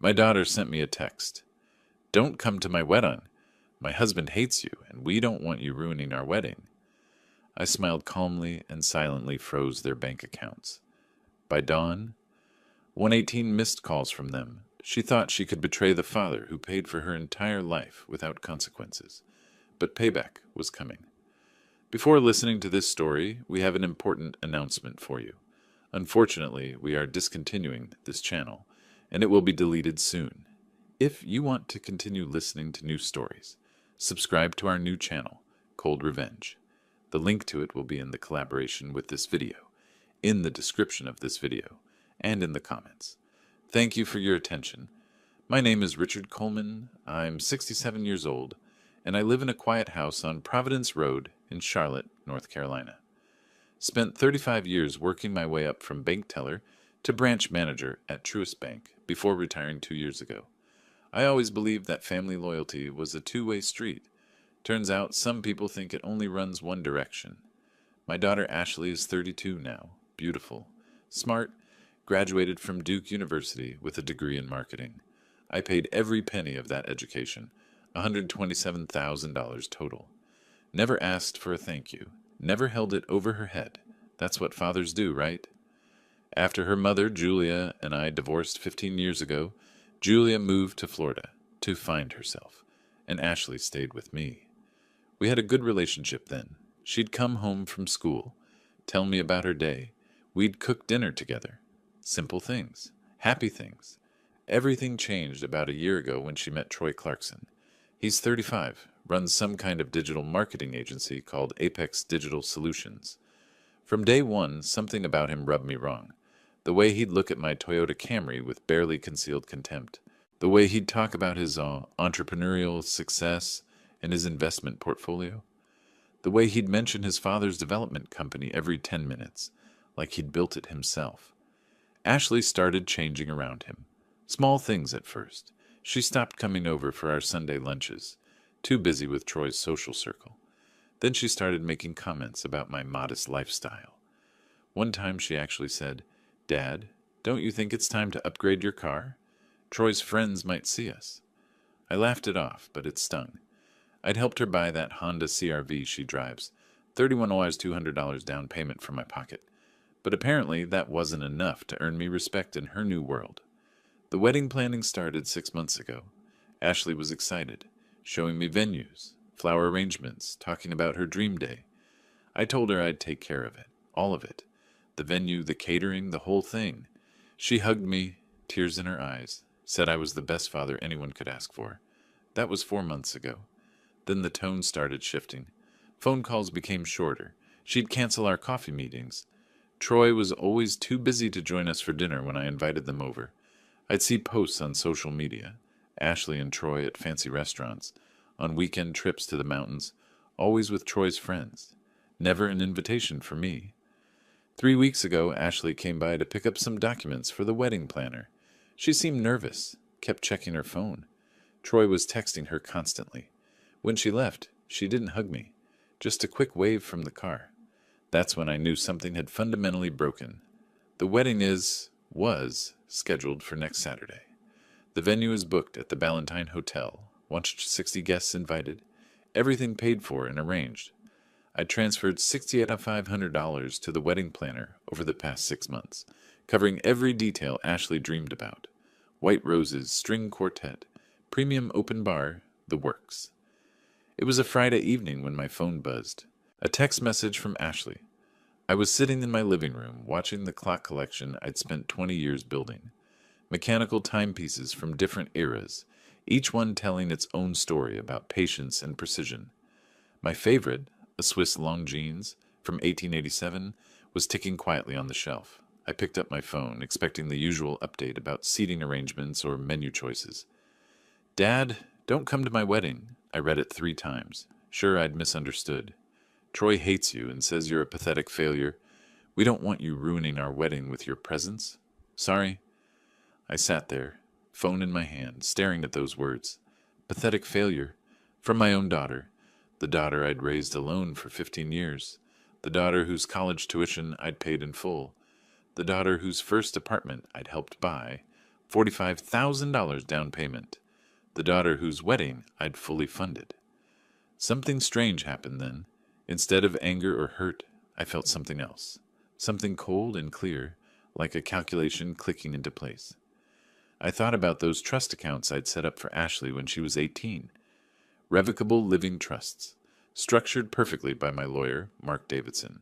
My daughter sent me a text. Don't come to my wedding. My husband hates you, and we don't want you ruining our wedding. I smiled calmly and silently froze their bank accounts. By dawn, 118 missed calls from them. She thought she could betray the father who paid for her entire life without consequences. But payback was coming. Before listening to this story, we have an important announcement for you. Unfortunately, we are discontinuing this channel, and it will be deleted soon. If you want to continue listening to new stories, subscribe to our new channel, Cold Revenge. The link to it will be in the collaboration with this video, in the description of this video, and in the comments. Thank you for your attention. My name is Richard Coleman. I'm 67 years old, and I live in a quiet house on Providence Road in Charlotte, North Carolina. Spent 35 years working my way up from bank teller to branch manager at Truist Bank before retiring 2 years ago. I always believed that family loyalty was a two-way street. Turns out some people think it only runs one direction. My daughter Ashley is 32 now, beautiful, smart, graduated from Duke University with a degree in marketing. I paid every penny of that education, $127,000 total. Never asked for a thank you, never held it over her head. That's what fathers do, right? After her mother, Julia, and I divorced 15 years ago, Julia moved to Florida to find herself, and Ashley stayed with me. We had a good relationship then. She'd come home from school, tell me about her day. We'd cook dinner together. Simple things, happy things. Everything changed about a year ago when she met Troy Clarkson. He's 35, runs some kind of digital marketing agency called Apex Digital Solutions. From day one, something about him rubbed me wrong. The way he'd look at my Toyota Camry with barely concealed contempt. The way he'd talk about his entrepreneurial success and his investment portfolio. The way he'd mention his father's development company every 10 minutes, like he'd built it himself. Ashley started changing around him. Small things at first. She stopped coming over for our Sunday lunches, too busy with Troy's social circle. Then she started making comments about my modest lifestyle. One time she actually said, "Dad, don't you think it's time to upgrade your car? Troy's friends might see us." I laughed it off, but it stung. I'd helped her buy that Honda CR-V she drives, $31 $200 down payment from my pocket. But apparently that wasn't enough to earn me respect in her new world. The wedding planning started 6 months ago. Ashley was excited, showing me venues, flower arrangements, talking about her dream day. I told her I'd take care of it, all of it. The venue, the catering, the whole thing. She hugged me, tears in her eyes, said I was the best father anyone could ask for. That was 4 months ago. Then the tone started shifting. Phone calls became shorter. She'd cancel our coffee meetings. Troy was always too busy to join us for dinner when I invited them over. I'd see posts on social media, Ashley and Troy at fancy restaurants, on weekend trips to the mountains, always with Troy's friends. Never an invitation for me. 3 weeks ago, Ashley came by to pick up some documents for the wedding planner. She seemed nervous, kept checking her phone. Troy was texting her constantly. When she left, she didn't hug me, just a quick wave from the car. That's when I knew something had fundamentally broken. The wedding was scheduled for next Saturday. The venue is booked at the Ballantine Hotel, 160 guests invited, everything paid for and arranged. I transferred $6,500 to the wedding planner over the past 6 months, covering every detail Ashley dreamed about. White roses, string quartet, premium open bar, the works. It was a Friday evening when my phone buzzed. A text message from Ashley. I was sitting in my living room watching the clock collection I'd spent 20 years building. Mechanical timepieces from different eras, each one telling its own story about patience and precision. My favorite, a Swiss Longines from 1887, was ticking quietly on the shelf. I picked up my phone, expecting the usual update about seating arrangements or menu choices. "Dad, don't come to my wedding." I read it 3 times. Sure, I'd misunderstood. "Troy hates you and says you're a pathetic failure. We don't want you ruining our wedding with your presence. Sorry." I sat there, phone in my hand, staring at those words. Pathetic failure. From my own daughter. The daughter I'd raised alone for 15 years. The daughter whose college tuition I'd paid in full. The daughter whose first apartment I'd helped buy, $45,000 down payment. The daughter whose wedding I'd fully funded. Something strange happened then. Instead of anger or hurt, I felt something else. Something cold and clear, like a calculation clicking into place. I thought about those trust accounts I'd set up for Ashley when she was 18. Revocable living trusts, structured perfectly by my lawyer, Mark Davidson.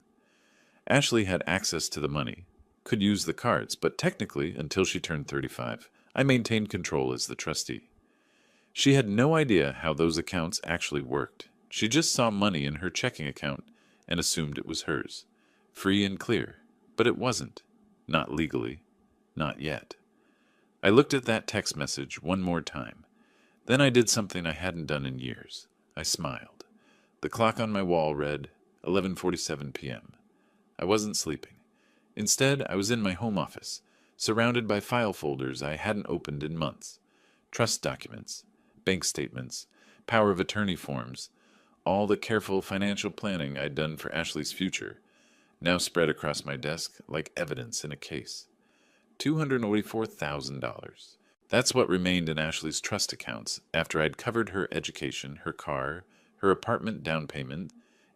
Ashley had access to the money, could use the cards, but technically, until she turned 35, I maintained control as the trustee. She had no idea how those accounts actually worked. She just saw money in her checking account and assumed it was hers. Free and clear. But it wasn't. Not legally. Not yet. I looked at that text message one more time. Then I did something I hadn't done in years. I smiled. The clock on my wall read 11:47 p.m. I wasn't sleeping. Instead, I was in my home office, surrounded by file folders I hadn't opened in months. Trust documents, bank statements, power of attorney forms, all the careful financial planning I'd done for Ashley's future, now spread across my desk like evidence in a case. $284,000. That's what remained in Ashley's trust accounts after I'd covered her education, her car, her apartment down payment,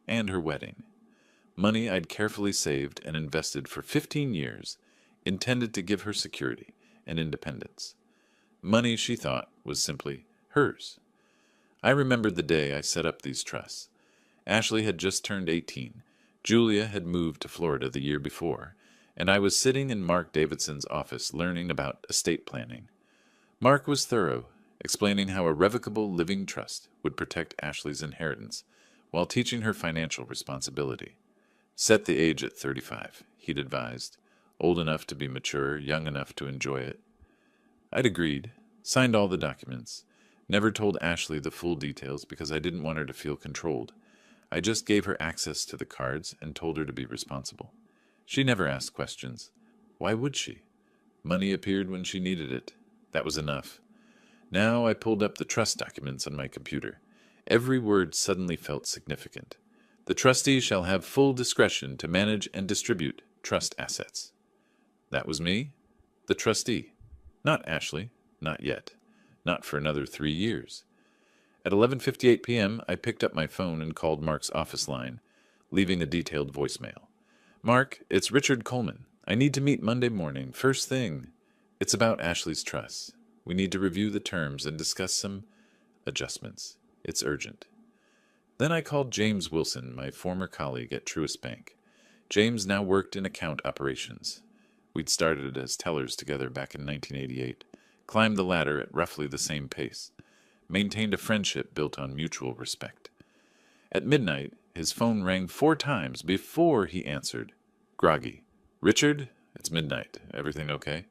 and her wedding. Money I'd carefully saved and invested for 15 years, intended to give her security and independence. Money she thought was simply hers. I remembered the day I set up these trusts. Ashley had just turned 18. Julia had moved to Florida the year before, and I was sitting in Mark Davidson's office learning about estate planning. Mark was thorough, explaining how a revocable living trust would protect Ashley's inheritance while teaching her financial responsibility. Set the age at 35, he'd advised, old enough to be mature, young enough to enjoy it. I'd agreed, signed all the documents, never told Ashley the full details because I didn't want her to feel controlled. I just gave her access to the cards and told her to be responsible. She never asked questions. Why would she? Money appeared when she needed it. That was enough. Now I pulled up the trust documents on my computer. Every word suddenly felt significant. The trustee shall have full discretion to manage and distribute trust assets. That was me, the trustee. Not Ashley, not yet. Not for another 3 years. At 11:58 p.m., I picked up my phone and called Mark's office line, leaving a detailed voicemail. Mark, it's Richard Coleman. I need to meet Monday morning, first thing. It's about Ashley's trust. We need to review the terms and discuss some adjustments. It's urgent. Then I called James Wilson, my former colleague at Truist Bank. James now worked in account operations. We'd started as tellers together back in 1988, climbed the ladder at roughly the same pace, maintained a friendship built on mutual respect. At midnight, his phone rang 4 times before he answered. Groggy. Richard, it's midnight. Everything okay?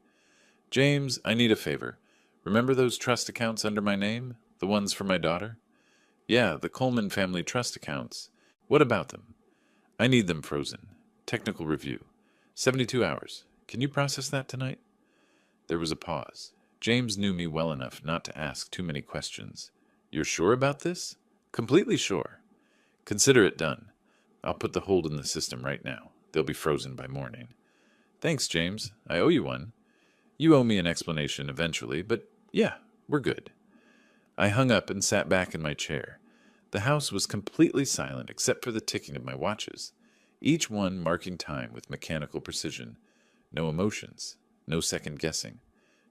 James, I need a favor. Remember those trust accounts under my name? The ones for my daughter? Yeah, the Coleman family trust accounts. What about them? I need them frozen. Technical review. 72 hours. Can you process that tonight? There was a pause. James knew me well enough not to ask too many questions. You're sure about this? Completely sure. Consider it done. I'll put the hold in the system right now. They'll be frozen by morning. Thanks, James. I owe you one. You owe me an explanation eventually, but yeah, we're good. I hung up and sat back in my chair. The house was completely silent except for the ticking of my watches, each one marking time with mechanical precision. No emotions, no second guessing,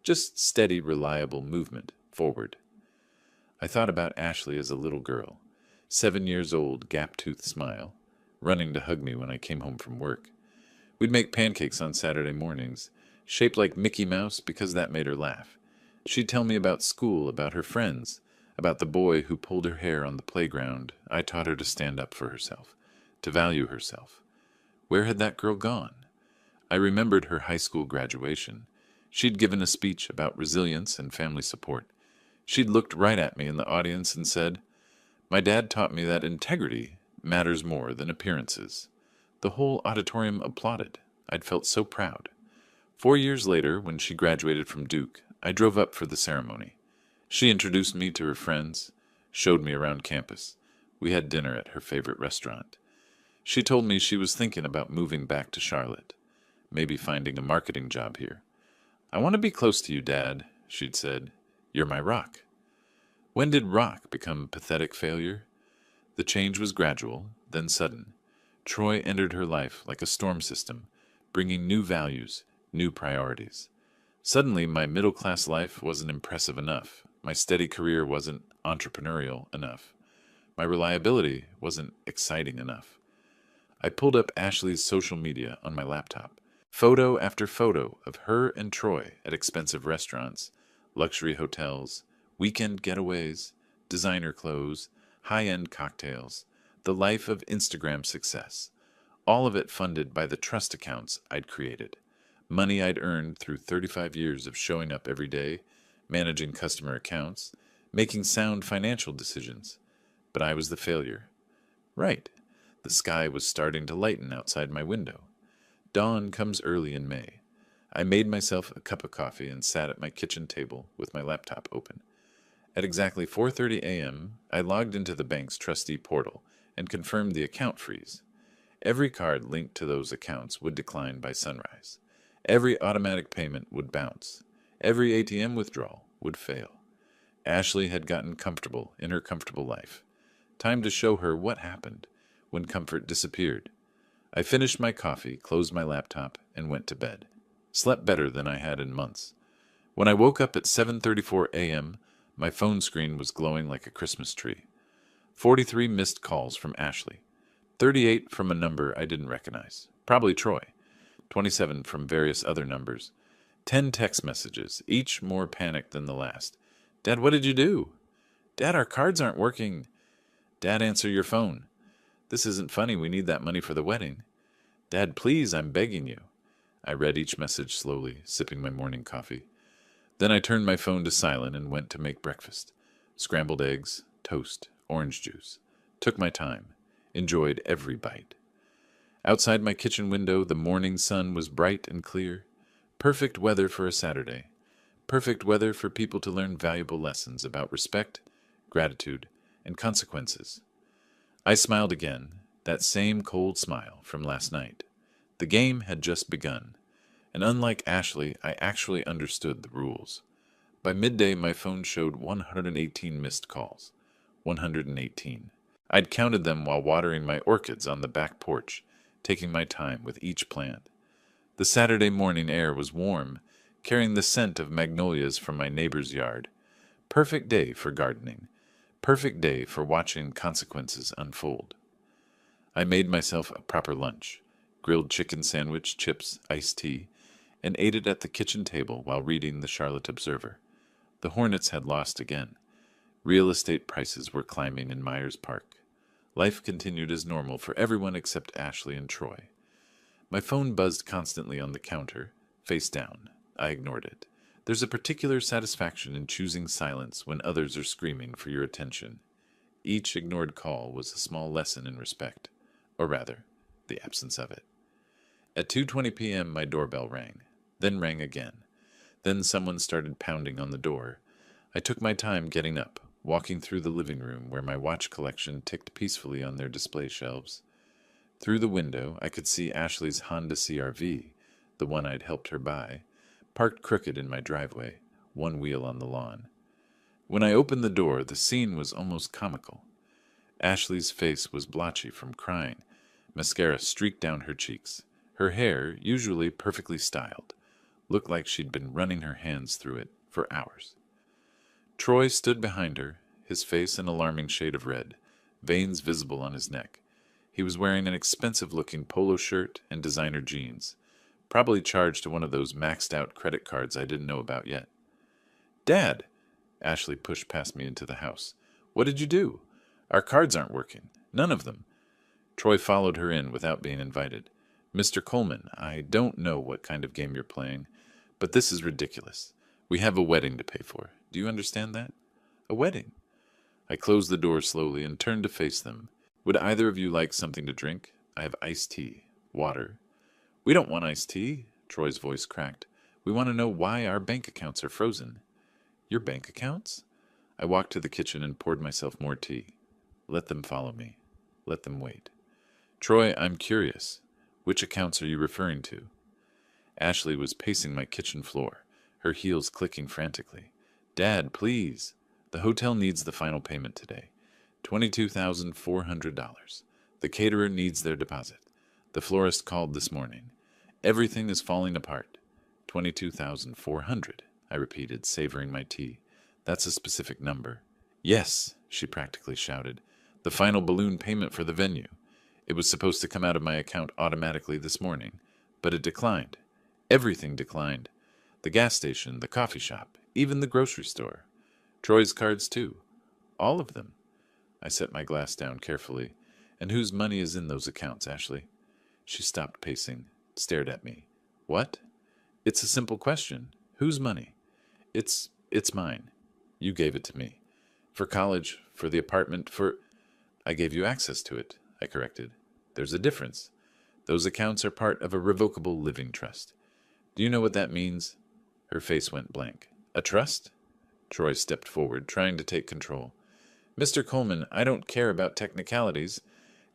just steady, reliable movement forward. I thought about Ashley as a little girl, 7 years old, gap-toothed smile, running to hug me when I came home from work. We'd make pancakes on Saturday mornings, shaped like Mickey Mouse because that made her laugh. She'd tell me about school, about her friends, about the boy who pulled her hair on the playground. I taught her to stand up for herself, to value herself. Where had that girl gone? I remembered her high school graduation. She'd given a speech about resilience and family support. She'd looked right at me in the audience and said, "My dad taught me that integrity matters more than appearances." The whole auditorium applauded. I'd felt so proud. 4 years later, when she graduated from Duke, I drove up for the ceremony. She introduced me to her friends, showed me around campus. We had dinner at her favorite restaurant. She told me she was thinking about moving back to Charlotte, maybe finding a marketing job here. "I want to be close to you, Dad," she'd said. "You're my rock." When did rock become pathetic failure? The change was gradual, then sudden. Troy entered her life like a storm system, bringing new values, new priorities. Suddenly, my middle-class life wasn't impressive enough. My steady career wasn't entrepreneurial enough. My reliability wasn't exciting enough. I pulled up Ashley's social media on my laptop. Photo after photo of her and Troy at expensive restaurants, luxury hotels, weekend getaways, designer clothes, high-end cocktails, the life of Instagram success. All of it funded by the trust accounts I'd created. Money I'd earned through 35 years of showing up every day, managing customer accounts, making sound financial decisions. But I was the failure. Right. The sky was starting to lighten outside my window. Dawn comes early in May. I made myself a cup of coffee and sat at my kitchen table with my laptop open. At exactly 4:30 a.m., I logged into the bank's trustee portal and confirmed the account freeze. Every card linked to those accounts would decline by sunrise. Every automatic payment would bounce. Every ATM withdrawal would fail. Ashley had gotten comfortable in her comfortable life. Time to show her what happened when comfort disappeared. I finished my coffee, closed my laptop, and went to bed. Slept better than I had in months. When I woke up at 7:34 a.m., my phone screen was glowing like a Christmas tree. 43 missed calls from Ashley. 38 from a number I didn't recognize, probably Troy. 27 from various other numbers. 10 text messages, each more panicked than the last. "Dad, what did you do?" "Dad, our cards aren't working." "Dad, answer your phone." "This isn't funny, we need that money for the wedding." "Dad, please, I'm begging you." I read each message slowly, sipping my morning coffee. Then I turned my phone to silent and went to make breakfast. Scrambled eggs, toast, orange juice. Took my time. Enjoyed every bite. Outside my kitchen window, the morning sun was bright and clear. Perfect weather for a Saturday. Perfect weather for people to learn valuable lessons about respect, gratitude, and consequences. I smiled again, that same cold smile from last night. The game had just begun, and unlike Ashley, I actually understood the rules. By midday, my phone showed 118 missed calls. 118. I'd counted them while watering my orchids on the back porch, taking my time with each plant. The Saturday morning air was warm, carrying the scent of magnolias from my neighbor's yard. Perfect day for gardening. Perfect day for watching consequences unfold. I made myself a proper lunch, grilled chicken sandwich, chips, iced tea, and ate it at the kitchen table while reading the Charlotte Observer. The Hornets had lost again. Real estate prices were climbing in Myers Park. Life continued as normal for everyone except Ashley and Troy. My phone buzzed constantly on the counter, face down. I ignored it. There's a particular satisfaction in choosing silence when others are screaming for your attention. Each ignored call was a small lesson in respect, or rather, the absence of it. At 2:20 p.m., my doorbell rang, then rang again. Then someone started pounding on the door. I took my time getting up, walking through the living room where my watch collection ticked peacefully on their display shelves. Through the window, I could see Ashley's Honda CR-V, the one I'd helped her buy, parked crooked in my driveway, one wheel on the lawn. When I opened the door, the scene was almost comical. Ashley's face was blotchy from crying. Mascara streaked down her cheeks. Her hair, usually perfectly styled, looked like she'd been running her hands through it for hours. Troy stood behind her, his face an alarming shade of red, veins visible on his neck. He was wearing an expensive-looking polo shirt and designer jeans, probably charged to one of those maxed-out credit cards I didn't know about yet. "Dad!" Ashley pushed past me into the house. "What did you do? Our cards aren't working. None of them." Troy followed her in without being invited. "Mr. Coleman, I don't know what kind of game you're playing, but this is ridiculous. We have a wedding to pay for. Do you understand that? A wedding." I closed the door slowly and turned to face them. "Would either of you like something to drink? I have iced tea. Water." "We don't want iced tea," Troy's voice cracked. "We want to know why our bank accounts are frozen." "Your bank accounts?" I walked to the kitchen and poured myself more tea. Let them follow me. Let them wait. "Troy, I'm curious. Which accounts are you referring to?" Ashley was pacing my kitchen floor, her heels clicking frantically. Dad, please. The hotel needs the final payment today. $22,400. The caterer needs their deposit. The florist called this morning. Everything is falling apart. 22,400, I repeated, savoring my tea. That's a specific number. Yes, she practically shouted. The final balloon payment for the venue. It was supposed to come out of my account automatically this morning, but it declined. Everything declined. The gas station, the coffee shop, even the grocery store. Troy's cards, too. All of them. I set my glass down carefully. And whose money is in those accounts, Ashley? She stopped pacing, stared at me. What? It's a simple question. Whose money? It's mine. You gave it to me. For college, for the apartment, for... I gave you access to it, I corrected. There's a difference. Those accounts are part of a revocable living trust. Do you know what that means? Her face went blank. A trust? Troy stepped forward, trying to take control. Mr. Coleman, I don't care about technicalities.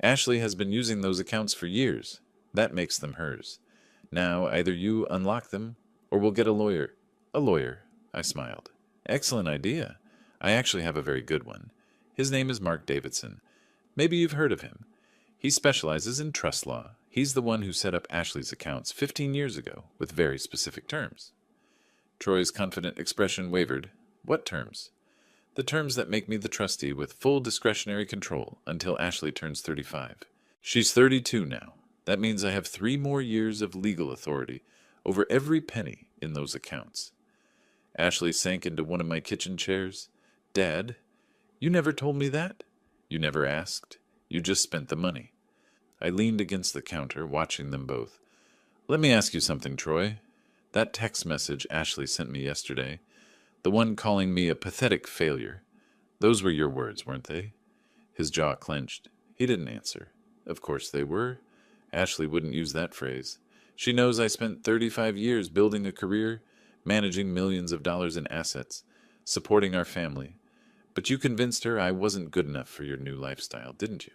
Ashley has been using those accounts for years. That makes them hers. Now, either you unlock them, or we'll get a lawyer. A lawyer, I smiled. Excellent idea. I actually have a very good one. His name is Mark Davidson. Maybe you've heard of him. He specializes in trust law. He's the one who set up Ashley's accounts 15 years ago, with very specific terms. Troy's confident expression wavered. What terms? The terms that make me the trustee with full discretionary control until Ashley turns 35. She's 32 now. That means I have 3 more years of legal authority over every penny in those accounts. Ashley sank into one of my kitchen chairs. Dad, you never told me that. You never asked. You just spent the money. I leaned against the counter, watching them both. Let me ask you something, Troy. That text message Ashley sent me yesterday, the one calling me a pathetic failure, those were your words, weren't they? His jaw clenched. He didn't answer. Of course they were. Ashley wouldn't use that phrase. She knows I spent 35 years building a career, managing millions of dollars in assets, supporting our family. But you convinced her I wasn't good enough for your new lifestyle, didn't you?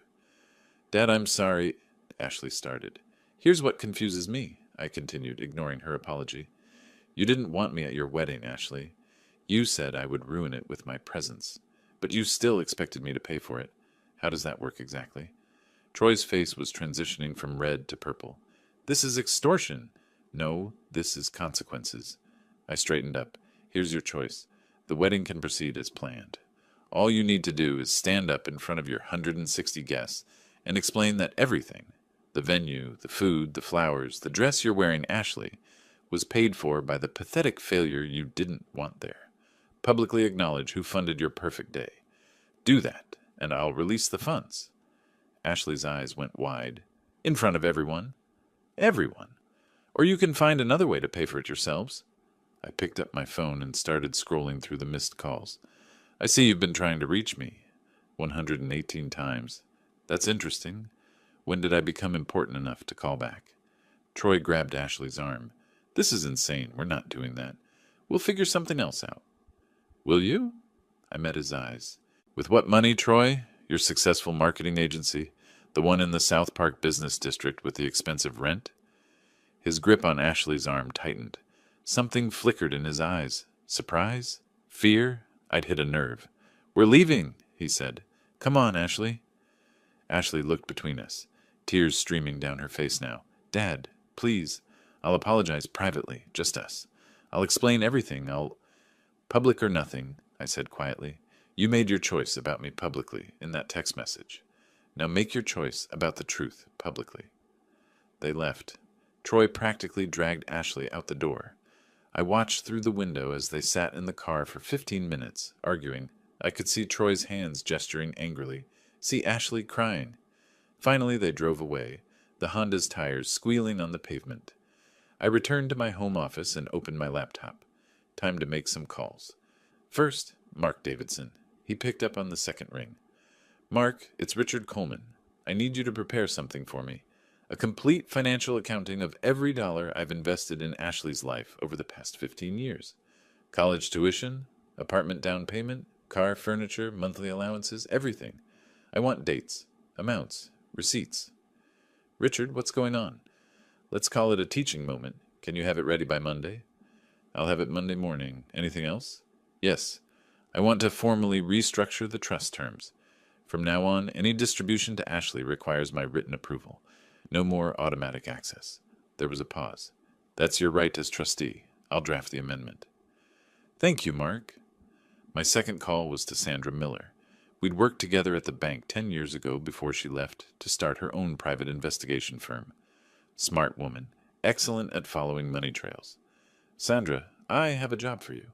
Dad, I'm sorry, Ashley started. Here's what confuses me, I continued, ignoring her apology. You didn't want me at your wedding, Ashley. You said I would ruin it with my presence, but you still expected me to pay for it. How does that work exactly? Troy's face was transitioning from red to purple. This is extortion. No, this is consequences. I straightened up. Here's your choice. The wedding can proceed as planned. All you need to do is stand up in front of your 160 guests and explain that everything, the venue, the food, the flowers, the dress you're wearing, Ashley, was paid for by the pathetic failure you didn't want there. Publicly acknowledge who funded your perfect day. Do that, and I'll release the funds. Ashley's eyes went wide. In front of everyone? Everyone. Or you can find another way to pay for it yourselves. I picked up my phone and started scrolling through the missed calls. I see you've been trying to reach me. 118 times. That's interesting. When did I become important enough to call back? Troy grabbed Ashley's arm. This is insane. We're not doing that. We'll figure something else out. Will you? I met his eyes. With what money, Troy? Your successful marketing agency? The one in the South Park Business District with the expensive rent? His grip on Ashley's arm tightened. Something flickered in his eyes. Surprise? Fear? I'd hit a nerve. We're leaving, he said. Come on, Ashley. Ashley looked between us, tears streaming down her face now. Dad, please. I'll apologize privately, just us. I'll explain everything. Public or nothing, I said quietly. You made your choice about me publicly in that text message. Now make your choice about the truth publicly. They left. Troy practically dragged Ashley out the door. I watched through the window as they sat in the car for 15 minutes, arguing. I could see Troy's hands gesturing angrily, see Ashley crying. Finally they drove away, the Honda's tires squealing on the pavement. I returned to my home office and opened my laptop. Time to make some calls. First, Mark Davidson. He picked up on the second ring. Mark, it's Richard Coleman. I need you to prepare something for me. A complete financial accounting of every dollar I've invested in Ashley's life over the past 15 years. College tuition, apartment down payment, car, furniture, monthly allowances, everything. I want dates, amounts, receipts. Richard, what's going on? Let's call it a teaching moment. Can you have it ready by Monday? I'll have it Monday morning. Anything else? Yes. I want to formally restructure the trust terms. From now on, any distribution to Ashley requires my written approval. No more automatic access. There was a pause. That's your right as trustee. I'll draft the amendment. Thank you, Mark. My second call was to Sandra Miller. We'd worked together at the bank 10 years ago before she left to start her own private investigation firm. Smart woman, excellent at following money trails. Sandra, I have a job for you.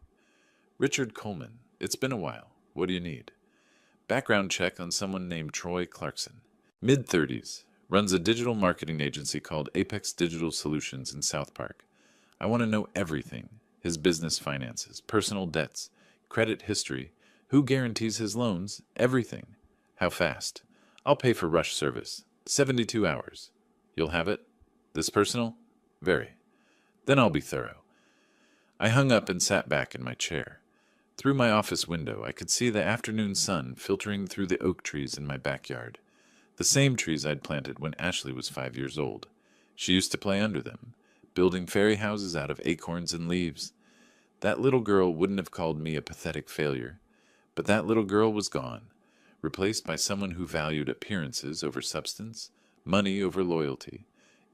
Richard Coleman, it's been a while. What do you need? Background check on someone named Troy Clarkson. Mid-30s, runs a digital marketing agency called Apex Digital Solutions in South Park. I want to know everything. His business finances, personal debts, credit history, who guarantees his loans, everything. How fast? I'll pay for rush service. 72 hours. You'll have it? This personal? Very. Then I'll be thorough. I hung up and sat back in my chair. Through my office window, I could see the afternoon sun filtering through the oak trees in my backyard. The same trees I'd planted when Ashley was 5 years old. She used to play under them, building fairy houses out of acorns and leaves. That little girl wouldn't have called me a pathetic failure, but that little girl was gone, replaced by someone who valued appearances over substance, money over loyalty,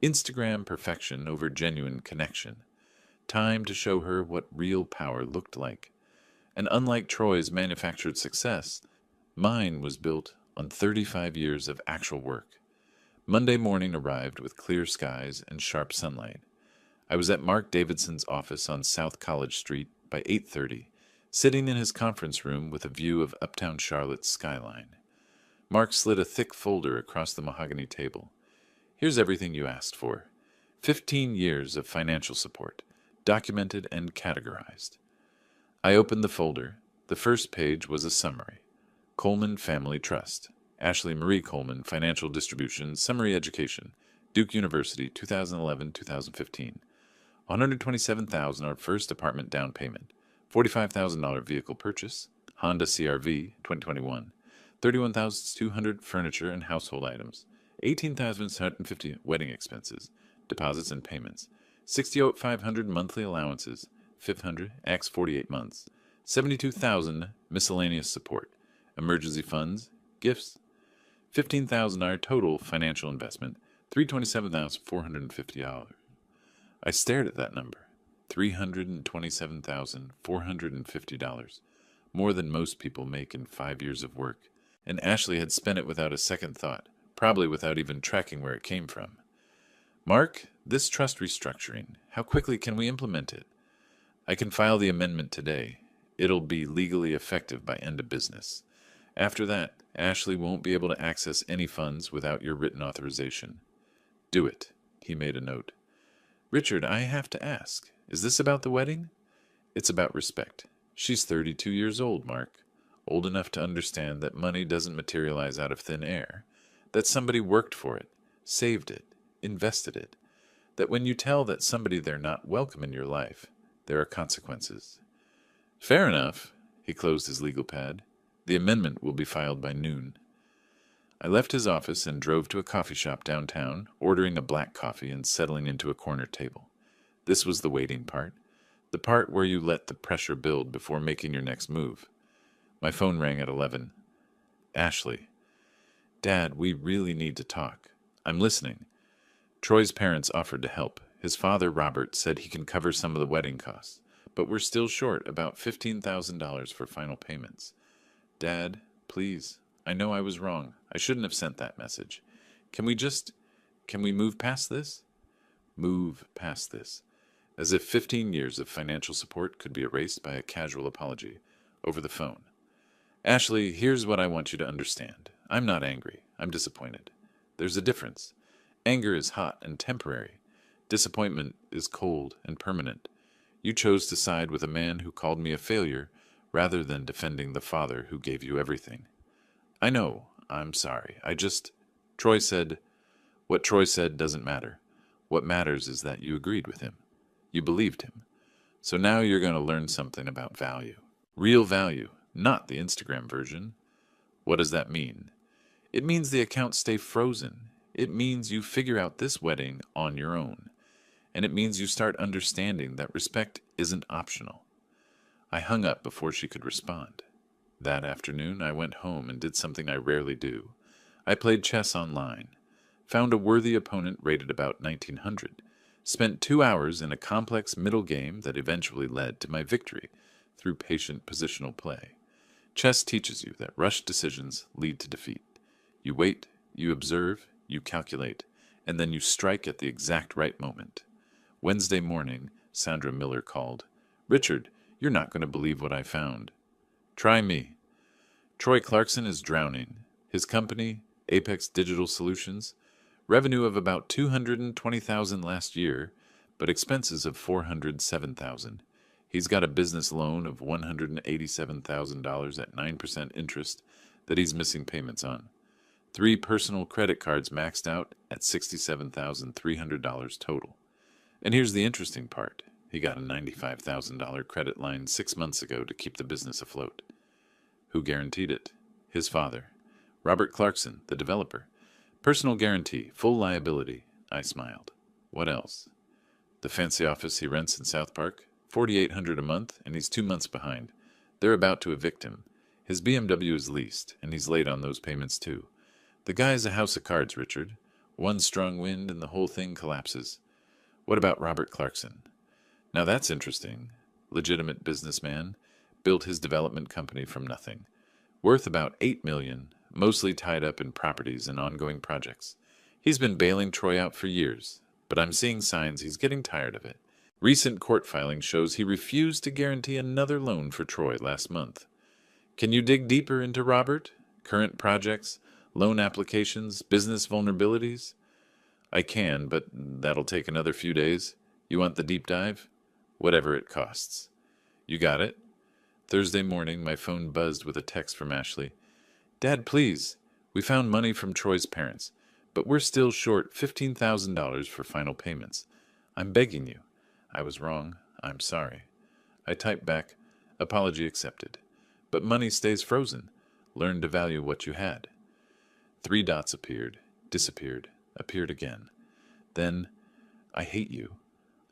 Instagram perfection over genuine connection. Time to show her what real power looked like. And unlike Troy's manufactured success, mine was built on 35 years of actual work. Monday morning arrived with clear skies and sharp sunlight. I was at Mark Davidson's office on South College Street by 8:30, sitting in his conference room with a view of uptown Charlotte's skyline. Mark slid a thick folder across the mahogany table. Here's everything you asked for. 15 years of financial support, documented and categorized. I opened the folder. The first page was a summary. Coleman Family Trust. Ashley Marie Coleman, Financial Distribution, Summary Education, Duke University, 2011-2015. $127,000 first apartment down payment. $45,000 vehicle purchase. Honda CR-V, 2021. $31,200 furniture and household items. $18,750 wedding expenses, deposits and payments. $68,500 monthly allowances. $500 X 48 months. $72,000 miscellaneous support. Emergency funds, gifts. $15,000 total financial investment. $327,450. I stared at that number. $327,450. More than most people make in 5 years of work. And Ashley had spent it without a second thought, probably without even tracking where it came from. Mark, this trust restructuring, how quickly can we implement it? I can file the amendment today. It'll be legally effective by end of business. After that, Ashley won't be able to access any funds without your written authorization. Do it. He made a note. Richard, I have to ask, is this about the wedding? It's about respect. She's 32 years old, Mark. Old enough to understand that money doesn't materialize out of thin air. That somebody worked for it, saved it, invested it. That when you tell that somebody they're not welcome in your life, there are consequences. Fair enough. He closed his legal pad. The amendment will be filed by noon. I left his office and drove to a coffee shop downtown, ordering a black coffee and settling into a corner table. This was the waiting part. The part where you let the pressure build before making your next move. My phone rang at 11. Ashley. Dad, we really need to talk. I'm listening. Troy's parents offered to help. His father, Robert, said he can cover some of the wedding costs, but we're still short about $15,000 for final payments. Dad, please. I know I was wrong. I shouldn't have sent that message. Can we move past this? Move past this. As if 15 years of financial support could be erased by a casual apology over the phone. Ashley, here's what I want you to understand. I'm not angry. I'm disappointed. There's a difference. Anger is hot and temporary. Disappointment is cold and permanent. You chose to side with a man who called me a failure rather than defending the father who gave you everything. I know. I'm sorry. Troy said, what Troy said doesn't matter. What matters is that you agreed with him. You believed him. So now you're going to learn something about value. Real value, not the Instagram version. What does that mean? It means the accounts stay frozen. It means you figure out this wedding on your own. and it means you start understanding that respect isn't optional. I hung up before she could respond. That afternoon, I went home and did something I rarely do. I played chess online, found a worthy opponent rated about 1900, spent 2 hours in a complex middle game that eventually led to my victory through patient positional play. Chess teaches you that rushed decisions lead to defeat. You wait, you observe, you calculate, and then you strike at the exact right moment. Wednesday morning, Sandra Miller called. "Richard, you're not going to believe what I found." "Try me." Troy Clarkson is drowning. His company, Apex Digital Solutions, revenue of about $220,000 last year, but expenses of $407,000. He's got a business loan of $187,000 at 9% interest that he's missing payments on. 3 personal credit cards maxed out at $67,300 total. And here's the interesting part. He got a $95,000 credit line 6 months ago to keep the business afloat. Who guaranteed it? His father. Robert Clarkson, the developer. Personal guarantee, full liability. I smiled. What else? The fancy office he rents in South Park, $4,800 a month, and he's 2 months behind. They're about to evict him. His BMW is leased, and he's late on those payments too. The guy's a house of cards, Richard. One strong wind and the whole thing collapses. What about Robert Clarkson? Now that's interesting. Legitimate businessman, built his development company from nothing. Worth about $8 million, mostly tied up in properties and ongoing projects. He's been bailing Troy out for years, but I'm seeing signs he's getting tired of it. Recent court filing shows he refused to guarantee another loan for Troy last month. Can you dig deeper into Robert? Current projects, loan applications, business vulnerabilities? I can, but that'll take another few days. You want the deep dive? Whatever it costs. You got it? Thursday morning, my phone buzzed with a text from Ashley. "Dad, please. We found money from Troy's parents, but we're still short $15,000 for final payments. I'm begging you." I was wrong. I'm sorry. I typed back, "Apology accepted. But money stays frozen. Learn to value what you had." 3 dots appeared, disappeared, appeared again. Then, "I hate you."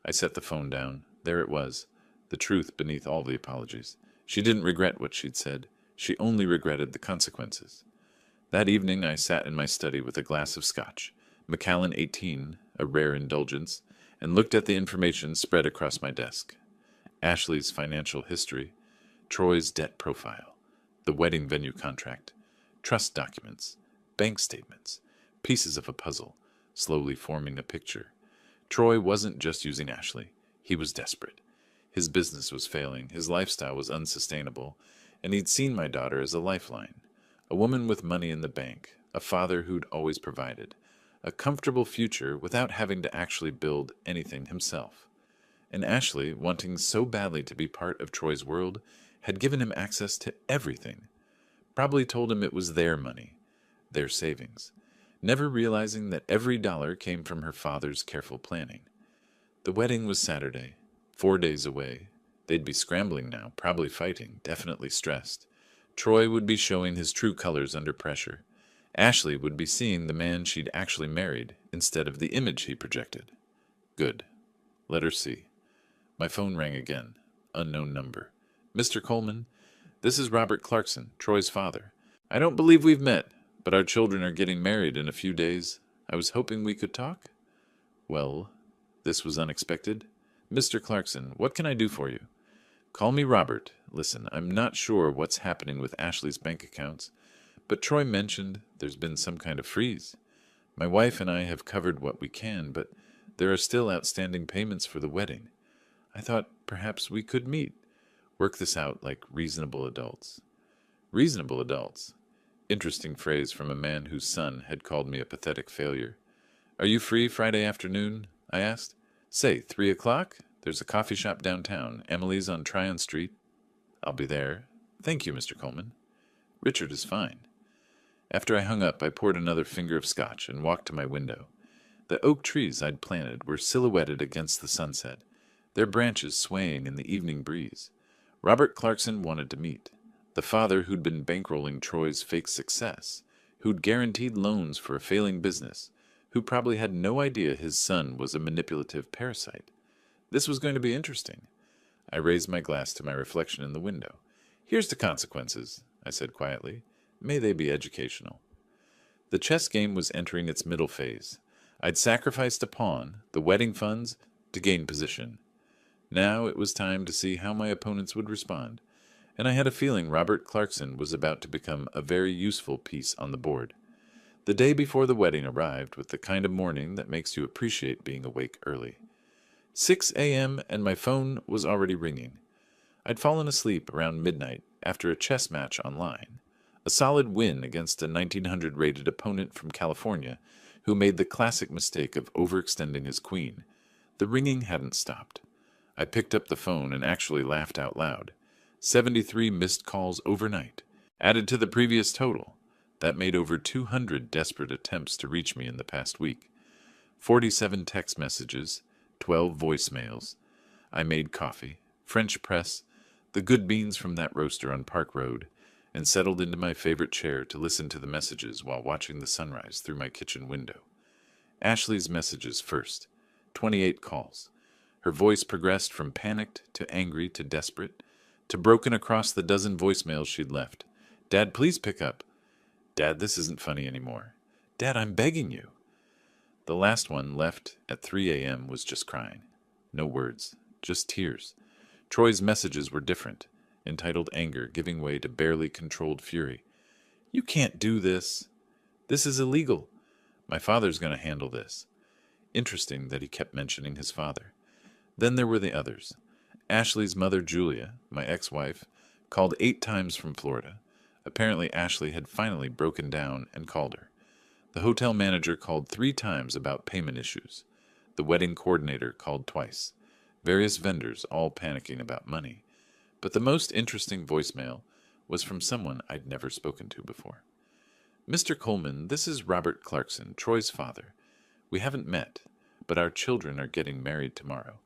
I set the phone down. There it was, the truth beneath all the apologies. She didn't regret what she'd said. She only regretted the consequences. That evening I sat in my study with a glass of scotch, Macallan 18, a rare indulgence, and looked at the information spread across my desk. Ashley's financial history, Troy's debt profile, the wedding venue contract, trust documents, bank statements, pieces of a puzzle, slowly forming a picture. Troy wasn't just using Ashley. He was desperate. His business was failing, his lifestyle was unsustainable, and he'd seen my daughter as a lifeline. A woman with money in the bank, a father who'd always provided, a comfortable future without having to actually build anything himself. And Ashley, wanting so badly to be part of Troy's world, had given him access to everything. Probably told him it was their money, their savings, never realizing that every dollar came from her father's careful planning. The wedding was Saturday, 4 days away. They'd be scrambling now, probably fighting, definitely stressed. Troy would be showing his true colors under pressure. Ashley would be seeing the man she'd actually married instead of the image he projected. Good. Let her see. My phone rang again. Unknown number. "Mr. Coleman, this is Robert Clarkson, Troy's father. I don't believe we've met, but our children are getting married in a few days. I was hoping we could talk." Well, this was unexpected. "Mr. Clarkson, what can I do for you?" "Call me Robert. Listen, I'm not sure what's happening with Ashley's bank accounts, but Troy mentioned there's been some kind of freeze. My wife and I have covered what we can, but there are still outstanding payments for the wedding. I thought perhaps we could meet, work this out like reasonable adults." Reasonable adults. Interesting phrase from a man whose son had called me a pathetic failure. "Are you free Friday afternoon?" I asked. "Say, 3 o'clock? There's a coffee shop downtown. Emily's on Tryon Street." "I'll be there. Thank you, Mr. Coleman." Richard is fine. After I hung up, I poured another finger of scotch and walked to my window. The oak trees I'd planted were silhouetted against the sunset, their branches swaying in the evening breeze. Robert Clarkson wanted to meet. The father who'd been bankrolling Troy's fake success, who'd guaranteed loans for a failing business, who probably had no idea his son was a manipulative parasite. This was going to be interesting. I raised my glass to my reflection in the window. "Here's to consequences," I said quietly. "May they be educational." The chess game was entering its middle phase. I'd sacrificed a pawn, the wedding funds, to gain position. Now it was time to see how my opponents would respond, and I had a feeling Robert Clarkson was about to become a very useful piece on the board. The day before the wedding arrived with the kind of morning that makes you appreciate being awake early. 6 a.m. and my phone was already ringing. I'd fallen asleep around midnight after a chess match online. A solid win against a 1900 rated opponent from California who made the classic mistake of overextending his queen. The ringing hadn't stopped. I picked up the phone and actually laughed out loud. 73 missed calls overnight, added to the previous total. That made over 200 desperate attempts to reach me in the past week. 47 text messages, 12 voicemails. I made coffee, French press, the good beans from that roaster on Park Road, and settled into my favorite chair to listen to the messages while watching the sunrise through my kitchen window. Ashley's messages first. 28 calls. Her voice progressed from panicked to angry to desperate, to broken across the dozen voicemails she'd left. "Dad, please pick up." "Dad, this isn't funny anymore." "Dad, I'm begging you." The last one, left at 3 a.m., was just crying. No words, just tears. Troy's messages were different, entitled anger giving way to barely controlled fury. "You can't do this. This is illegal. My father's going to handle this." Interesting that he kept mentioning his father. Then there were the others. Ashley's mother, Julia, my ex-wife, called 8 times from Florida. Apparently Ashley had finally broken down and called her. The hotel manager called 3 times about payment issues. The wedding coordinator called twice. Various vendors all panicking about money. But the most interesting voicemail was from someone I'd never spoken to before. "Mr. Coleman, this is Robert Clarkson, Troy's father. We haven't met, but our children are getting married tomorrow.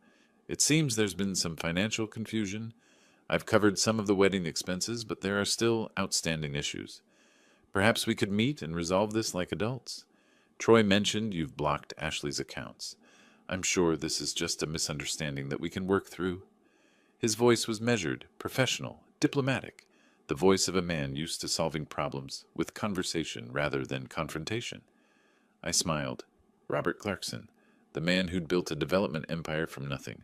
It seems there's been some financial confusion. I've covered some of the wedding expenses, but there are still outstanding issues. Perhaps we could meet and resolve this like adults. Troy mentioned you've blocked Ashley's accounts. I'm sure this is just a misunderstanding that we can work through." His voice was measured, professional, diplomatic, the voice of a man used to solving problems with conversation rather than confrontation. I smiled. Robert Clarkson, the man who'd built a development empire from nothing,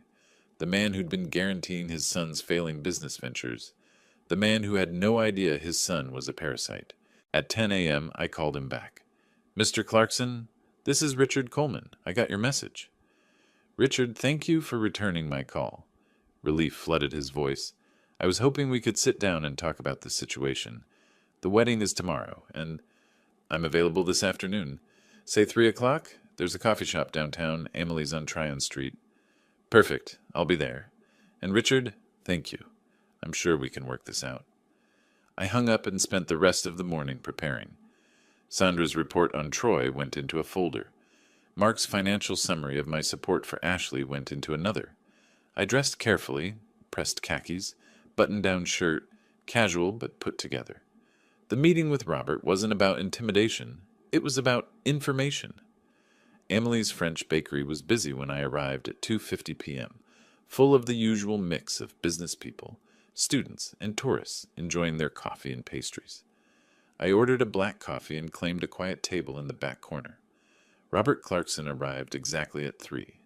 the man who'd been guaranteeing his son's failing business ventures, the man who had no idea his son was a parasite. At 10 a.m., I called him back. "Mr. Clarkson, this is Richard Coleman. I got your message." "Richard, thank you for returning my call." Relief flooded his voice. "I was hoping we could sit down and talk about this situation. The wedding is tomorrow, and I'm available this afternoon. Say 3 o'clock? There's a coffee shop downtown, Amelie's on Tryon Street." "Perfect. I'll be there. And Richard, thank you. I'm sure we can work this out." I hung up and spent the rest of the morning preparing. Sandra's report on Troy went into a folder. Mark's financial summary of my support for Ashley went into another. I dressed carefully, pressed khakis, button-down shirt, casual but put together. The meeting with Robert wasn't about intimidation. It was about information. Amelie's French bakery was busy when I arrived at 2:50 p.m., full of the usual mix of business people, students, and tourists enjoying their coffee and pastries. I ordered a black coffee and claimed a quiet table in the back corner. Robert Clarkson arrived exactly at 3.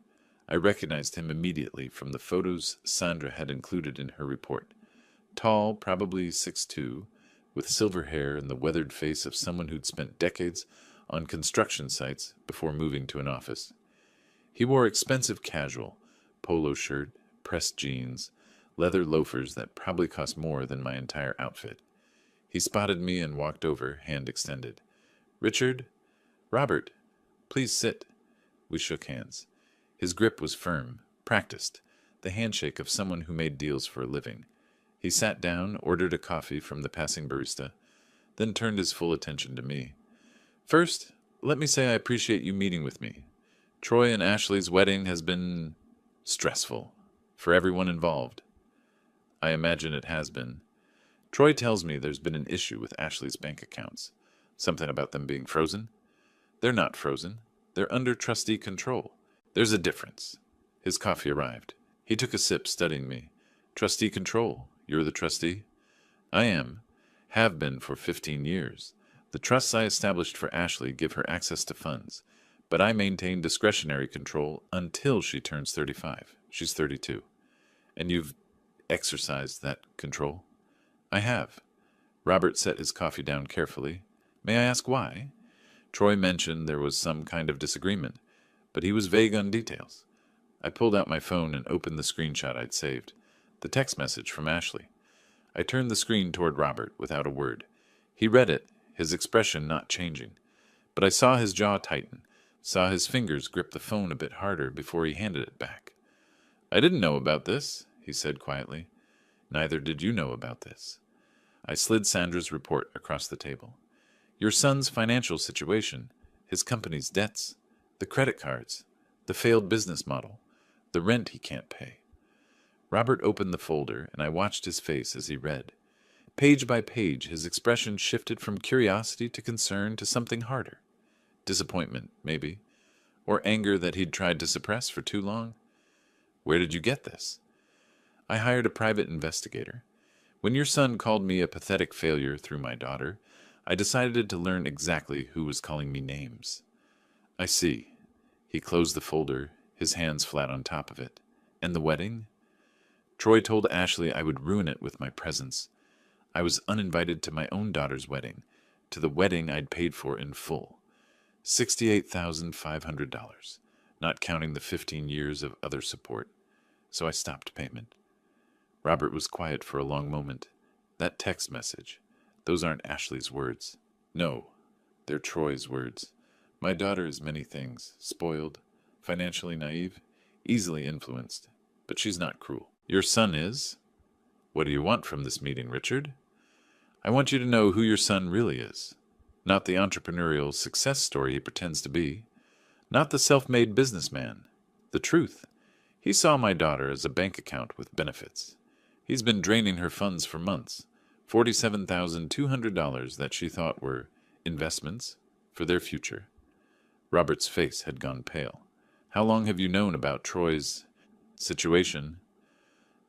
I recognized him immediately from the photos Sandra had included in her report. Tall, probably 6'2", with silver hair and the weathered face of someone who'd spent decades on construction sites before moving to an office. He wore expensive casual, polo shirt, pressed jeans, leather loafers that probably cost more than my entire outfit. He spotted me and walked over, hand extended. "Richard? Robert, please sit." We shook hands. His grip was firm, practiced, the handshake of someone who made deals for a living. He sat down, ordered a coffee from the passing barista, then turned his full attention to me. "First, let me say I appreciate you meeting with me. Troy and Ashley's wedding has been stressful for everyone involved." "I imagine it has been. Troy tells me there's been an issue with Ashley's bank accounts. Something about them being frozen?" "They're not frozen. They're under trustee control. There's a difference. His coffee arrived. He took a sip, studying me. Trustee control. You're the trustee? I am. Have been for 15 years. The trusts I established for Ashley give her access to funds, but I maintain discretionary control until she turns 35. She's 32. And you've exercised that control? I have. Robert set his coffee down carefully. May I ask why? Troy mentioned there was some kind of disagreement, but he was vague on details. I pulled out my phone and opened the screenshot I'd saved, the text message from Ashley. I turned the screen toward Robert without a word. He read it, his expression not changing, but I saw his jaw tighten, saw his fingers grip the phone a bit harder before he handed it back. I didn't know about this, he said quietly. Neither did you know about this. I slid Sandra's report across the table. Your son's financial situation, his company's debts, the credit cards, the failed business model, the rent he can't pay. Robert opened the folder, and I watched his face as he read. Page by page, his expression shifted from curiosity to concern to something harder. Disappointment, maybe, or anger that he'd tried to suppress for too long. Where did you get this? I hired a private investigator. When your son called me a pathetic failure through my daughter, I decided to learn exactly who was calling me names. I see. He closed the folder, his hands flat on top of it. And the wedding? Troy told Ashley I would ruin it with my presence. I was uninvited to my own daughter's wedding, to the wedding I'd paid for in full. $68,500, not counting the 15 years of other support. So I stopped payment. Robert was quiet for a long moment. That text message, those aren't Ashley's words. No, they're Troy's words. My daughter is many things, spoiled, financially naive, easily influenced, but she's not cruel. Your son is? What do you want from this meeting, Richard? I want you to know who your son really is. Not the entrepreneurial success story he pretends to be. Not the self-made businessman. The truth. He saw my daughter as a bank account with benefits. He's been draining her funds for months. $47,200 that she thought were investments for their future. Robert's face had gone pale. How long have you known about Troy's situation?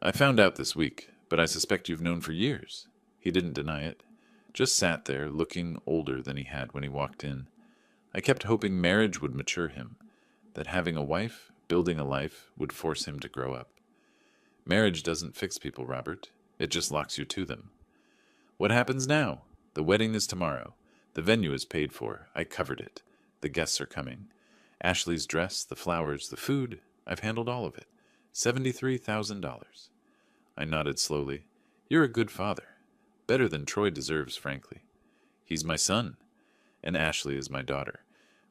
I found out this week, but I suspect you've known for years. He didn't deny it. Just sat there, looking older than he had when he walked in. I kept hoping marriage would mature him, that having a wife, building a life, would force him to grow up. Marriage doesn't fix people, Robert. It just locks you to them. What happens now? The wedding is tomorrow. The venue is paid for. I covered it. The guests are coming. Ashley's dress, the flowers, the food. I've handled all of it. $73,000. I nodded slowly. You're a good father. Better than Troy deserves, frankly. He's my son, and Ashley is my daughter,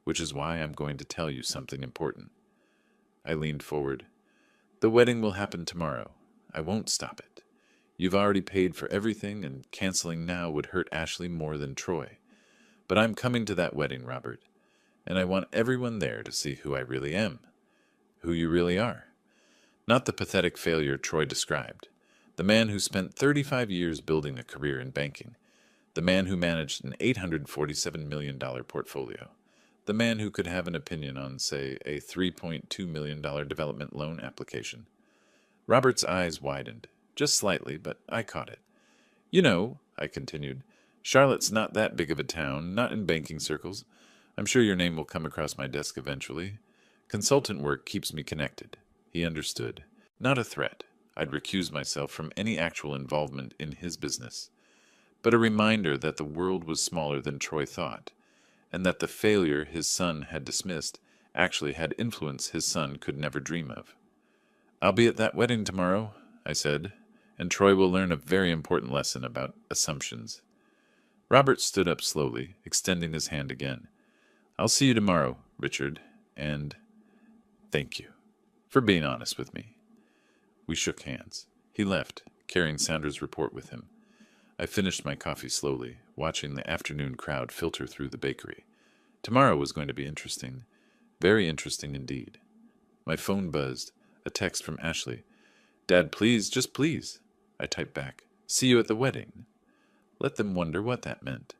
which is why I'm going to tell you something important. I leaned forward. The wedding will happen tomorrow. I won't stop it. You've already paid for everything, and canceling now would hurt Ashley more than Troy. But I'm coming to that wedding, Robert, and I want everyone there to see who I really am, who you really are. Not the pathetic failure Troy described, the man who spent 35 years building a career in banking, the man who managed an $847 million portfolio, the man who could have an opinion on, say, a $3.2 million development loan application. Robert's eyes widened, just slightly, but I caught it. You know, I continued, Charlotte's not that big of a town, not in banking circles. I'm sure your name will come across my desk eventually. Consultant work keeps me connected. He understood. Not a threat. I'd recuse myself from any actual involvement in his business. But a reminder that the world was smaller than Troy thought, and that the failure his son had dismissed actually had influence his son could never dream of. I'll be at that wedding tomorrow, I said, and Troy will learn a very important lesson about assumptions. Robert stood up slowly, extending his hand again. I'll see you tomorrow, Richard, and thank you for being honest with me. We shook hands. He left, carrying Sandra's report with him. I finished my coffee slowly, watching the afternoon crowd filter through the bakery. Tomorrow was going to be interesting. Very interesting indeed. My phone buzzed. A text from Ashley. Dad, please, just please. I typed back. See you at the wedding. Let them wonder what that meant.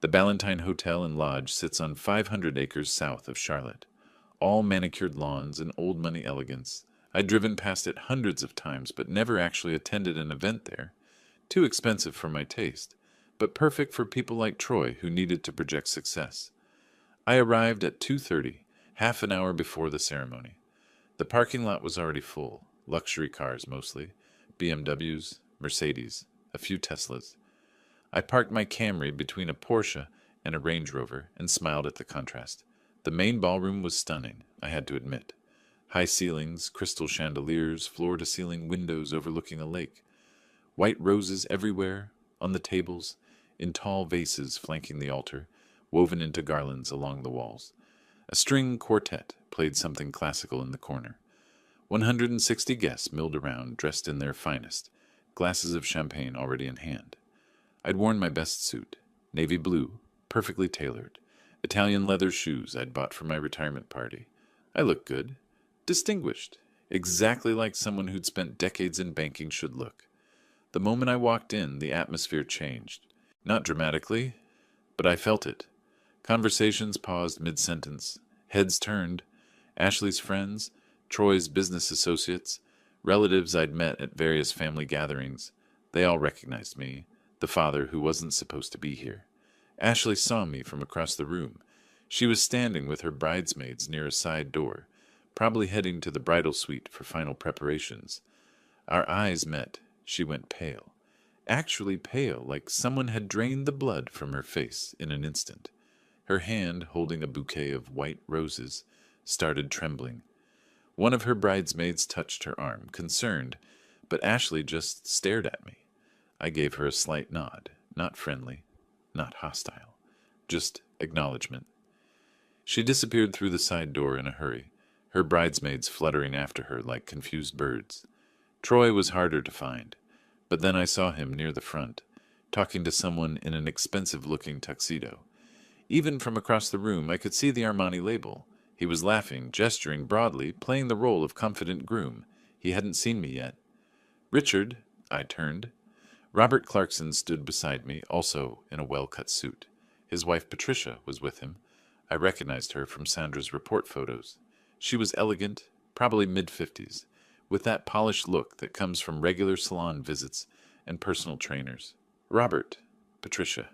The Ballantine Hotel and Lodge sits on 500 acres south of Charlotte. all manicured lawns and old money elegance. I'd driven past it hundreds of times, but never actually attended an event there. Too expensive for my taste, but perfect for people like Troy who needed to project success. I arrived at 2:30, half an hour before the ceremony. The parking lot was already full, luxury cars mostly, BMWs, Mercedes, a few Teslas. I parked my Camry between a Porsche and a Range Rover and smiled at the contrast. The main ballroom was stunning, I had to admit. High ceilings, crystal chandeliers, floor-to-ceiling windows overlooking a lake. White roses everywhere, on the tables, in tall vases flanking the altar, woven into garlands along the walls. A string quartet played something classical in the corner. 160 guests milled around, dressed in their finest, glasses of champagne already in hand. I'd worn my best suit, navy blue, perfectly tailored, Italian leather shoes I'd bought for my retirement party. I looked good, distinguished, exactly like someone who'd spent decades in banking should look. The moment I walked in, the atmosphere changed. Not dramatically, but I felt it. Conversations paused mid-sentence. Heads turned. Ashley's friends, Troy's business associates, relatives I'd met at various family gatherings. They all recognized me, the father who wasn't supposed to be here. Ashley saw me from across the room. She was standing with her bridesmaids near a side door, probably heading to the bridal suite for final preparations. Our eyes met. She went pale. Actually pale, like someone had drained the blood from her face in an instant. Her hand, holding a bouquet of white roses, started trembling. One of her bridesmaids touched her arm, concerned, but Ashley just stared at me. I gave her a slight nod, not friendly, not hostile, just acknowledgement. She disappeared through the side door in a hurry, her bridesmaids fluttering after her like confused birds. Troy was harder to find, but then I saw him near the front, talking to someone in an expensive-looking tuxedo. Even from across the room, I could see the Armani label. He was laughing, gesturing broadly, playing the role of confident groom. He hadn't seen me yet. "Richard," I turned. Robert Clarkson stood beside me, also in a well-cut suit. His wife Patricia was with him. I recognized her from Sandra's report photos. She was elegant, probably mid-50s, with that polished look that comes from regular salon visits and personal trainers. "Robert," Patricia.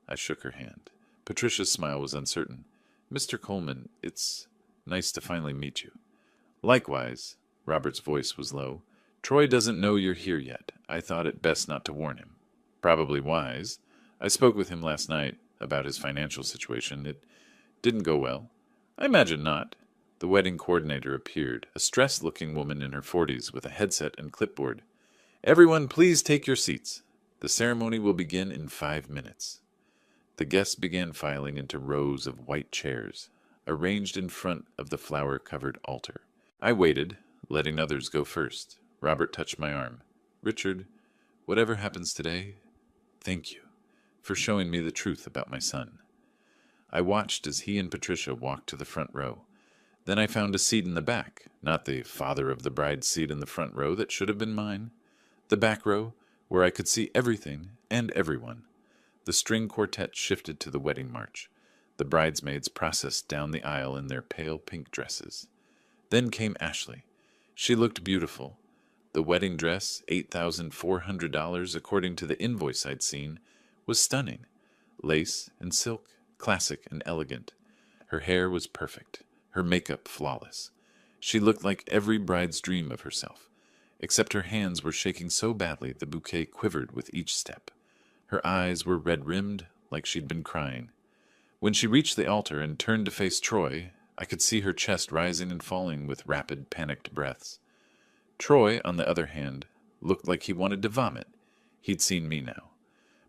I shook her hand. Patricia's smile was uncertain. "Mr. Coleman, it's nice to finally meet you." "Likewise," Robert's voice was low. "Troy doesn't know you're here yet. I thought it best not to warn him." "Probably wise. I spoke with him last night about his financial situation. It didn't go well." "I imagine not." The wedding coordinator appeared, a stressed-looking woman in her 40s with a headset and clipboard. "Everyone, please take your seats. The ceremony will begin in 5 minutes." The guests began filing into rows of white chairs, arranged in front of the flower-covered altar. I waited, letting others go first. Robert touched my arm. "Richard, whatever happens today, thank you for showing me the truth about my son." I watched as he and Patricia walked to the front row. Then I found a seat in the back, not the father of the bride's seat in the front row that should have been mine. The back row, where I could see everything and everyone. The string quartet shifted to the wedding march. The bridesmaids processed down the aisle in their pale pink dresses. Then came Ashley. She looked beautiful. The wedding dress, $8,400 according to the invoice I'd seen, was stunning. Lace and silk, classic and elegant. Her hair was perfect, her makeup flawless. She looked like every bride's dream of herself, except her hands were shaking so badly the bouquet quivered with each step. Her eyes were red-rimmed, like she'd been crying. When she reached the altar and turned to face Troy, I could see her chest rising and falling with rapid, panicked breaths. Troy, on the other hand, looked like he wanted to vomit. He'd seen me now.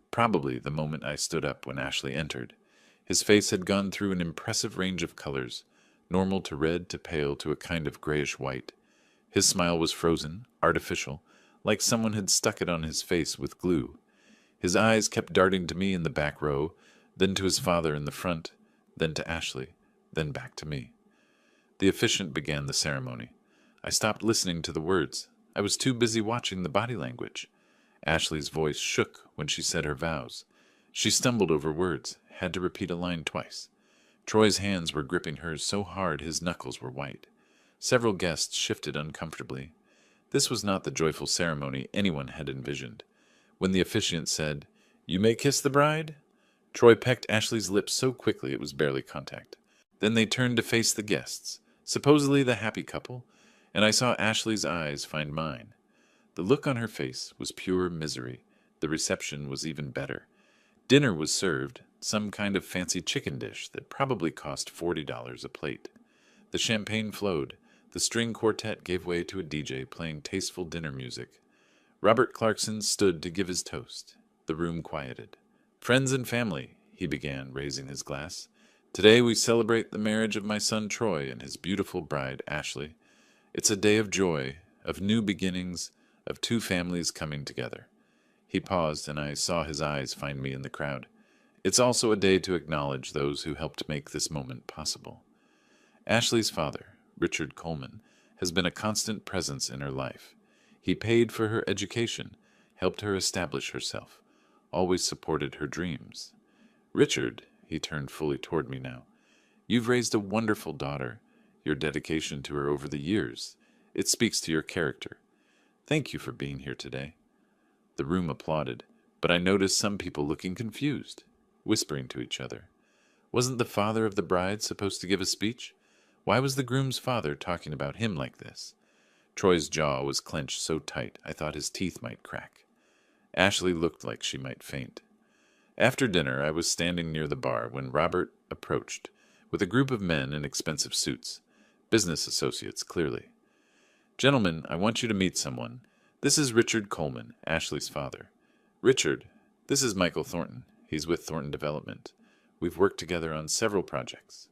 Probably the moment I stood up when Ashley entered. His face had gone through an impressive range of colors, normal to red to pale to a kind of grayish white. His smile was frozen, artificial, like someone had stuck it on his face with glue. His eyes kept darting to me in the back row, then to his father in the front, then to Ashley, then back to me. The officiant began the ceremony. I stopped listening to the words. I was too busy watching the body language. Ashley's voice shook when she said her vows. She stumbled over words, had to repeat a line twice. Troy's hands were gripping hers so hard his knuckles were white. Several guests shifted uncomfortably. This was not the joyful ceremony anyone had envisioned. When the officiant said, "You may kiss the bride," Troy pecked Ashley's lips so quickly it was barely contact. Then they turned to face the guests, supposedly the happy couple, and I saw Ashley's eyes find mine. The look on her face was pure misery. The reception was even better. Dinner was served, some kind of fancy chicken dish that probably cost $40 a plate. The champagne flowed. The string quartet gave way to a DJ playing tasteful dinner music. Robert Clarkson stood to give his toast. The room quieted. "Friends and family," he began, raising his glass. "Today we celebrate the marriage of my son Troy and his beautiful bride Ashley. It's a day of joy, of new beginnings, of two families coming together." He paused, and I saw his eyes find me in the crowd. "It's also a day to acknowledge those who helped make this moment possible." Ashley's father, Richard Coleman, has been a constant presence in her life. He paid for her education, helped her establish herself, always supported her dreams. "Richard," he turned fully toward me now, "you've raised a wonderful daughter. Your dedication to her over the years, it speaks to your character. Thank you for being here today." The room applauded, but I noticed some people looking confused, whispering to each other. Wasn't the father of the bride supposed to give a speech? Why was the groom's father talking about him like this? Troy's jaw was clenched so tight I thought his teeth might crack. Ashley looked like she might faint. After dinner, I was standing near the bar when Robert approached, with a group of men in expensive suits. Business associates, clearly. "Gentlemen, I want you to meet someone. This is Richard Coleman, Ashley's father. Richard, this is Michael Thornton. He's with Thornton Development. We've worked together on several projects."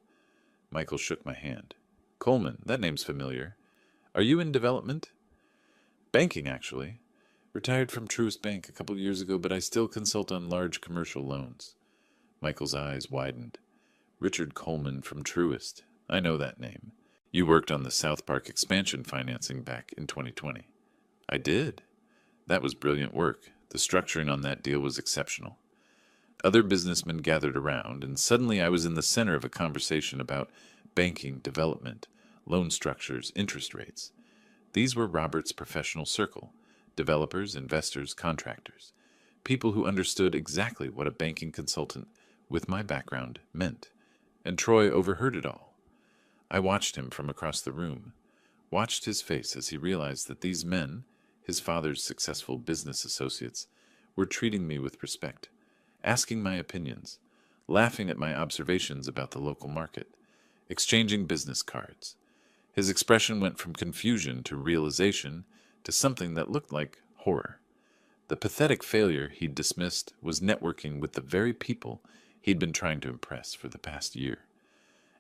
Michael shook my hand. "Coleman, that name's familiar. Are you in development?" "Banking, actually. Retired from Truist Bank a couple years ago, but I still consult on large commercial loans." Michael's eyes widened. "Richard Coleman from Truist. I know that name. You worked on the South Park expansion financing back in 2020. "I did. That was brilliant work. The structuring on that deal was exceptional." Other businessmen gathered around, and suddenly I was in the center of a conversation about banking, development, loan structures, interest rates. These were Robert's professional circle: developers, investors, contractors, people who understood exactly what a banking consultant with my background meant. And Troy overheard it all. I watched him from across the room, watched his face as he realized that these men, his father's successful business associates, were treating me with respect, asking my opinions, laughing at my observations about the local market, exchanging business cards. His expression went from confusion to realization to something that looked like horror. The pathetic failure he'd dismissed was networking with the very people he'd been trying to impress for the past year.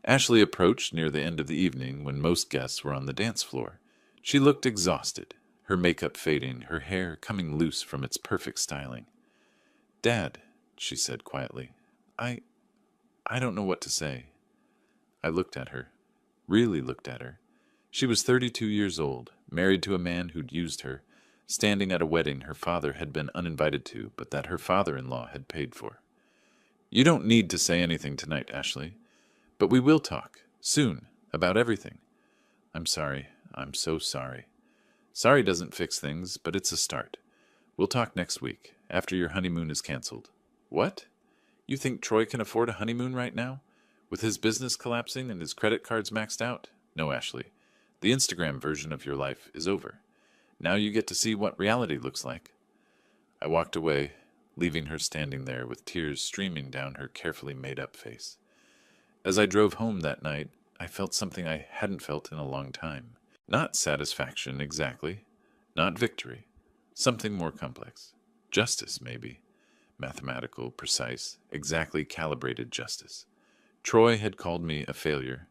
Ashley approached near the end of the evening when most guests were on the dance floor. She looked exhausted, her makeup fading, her hair coming loose from its perfect styling. "Dad," she said quietly, I don't know what to say." I looked at her, really looked at her. She was 32 years old, married to a man who'd used her, standing at a wedding her father had been uninvited to, but that her father-in-law had paid for. "You don't need to say anything tonight, Ashley. But we will talk, soon, about everything." "I'm sorry. I'm so sorry." "Sorry doesn't fix things, but it's a start. We'll talk next week, after your honeymoon is canceled." "What? You think Troy can afford a honeymoon right now? With his business collapsing and his credit cards maxed out? No, Ashley. The Instagram version of your life is over. Now you get to see what reality looks like." I walked away, leaving her standing there with tears streaming down her carefully made-up face. As I drove home that night, I felt something I hadn't felt in a long time. Not satisfaction, exactly. Not victory. Something more complex. Justice, maybe. Mathematical, precise, exactly calibrated justice. Troy had called me a failure.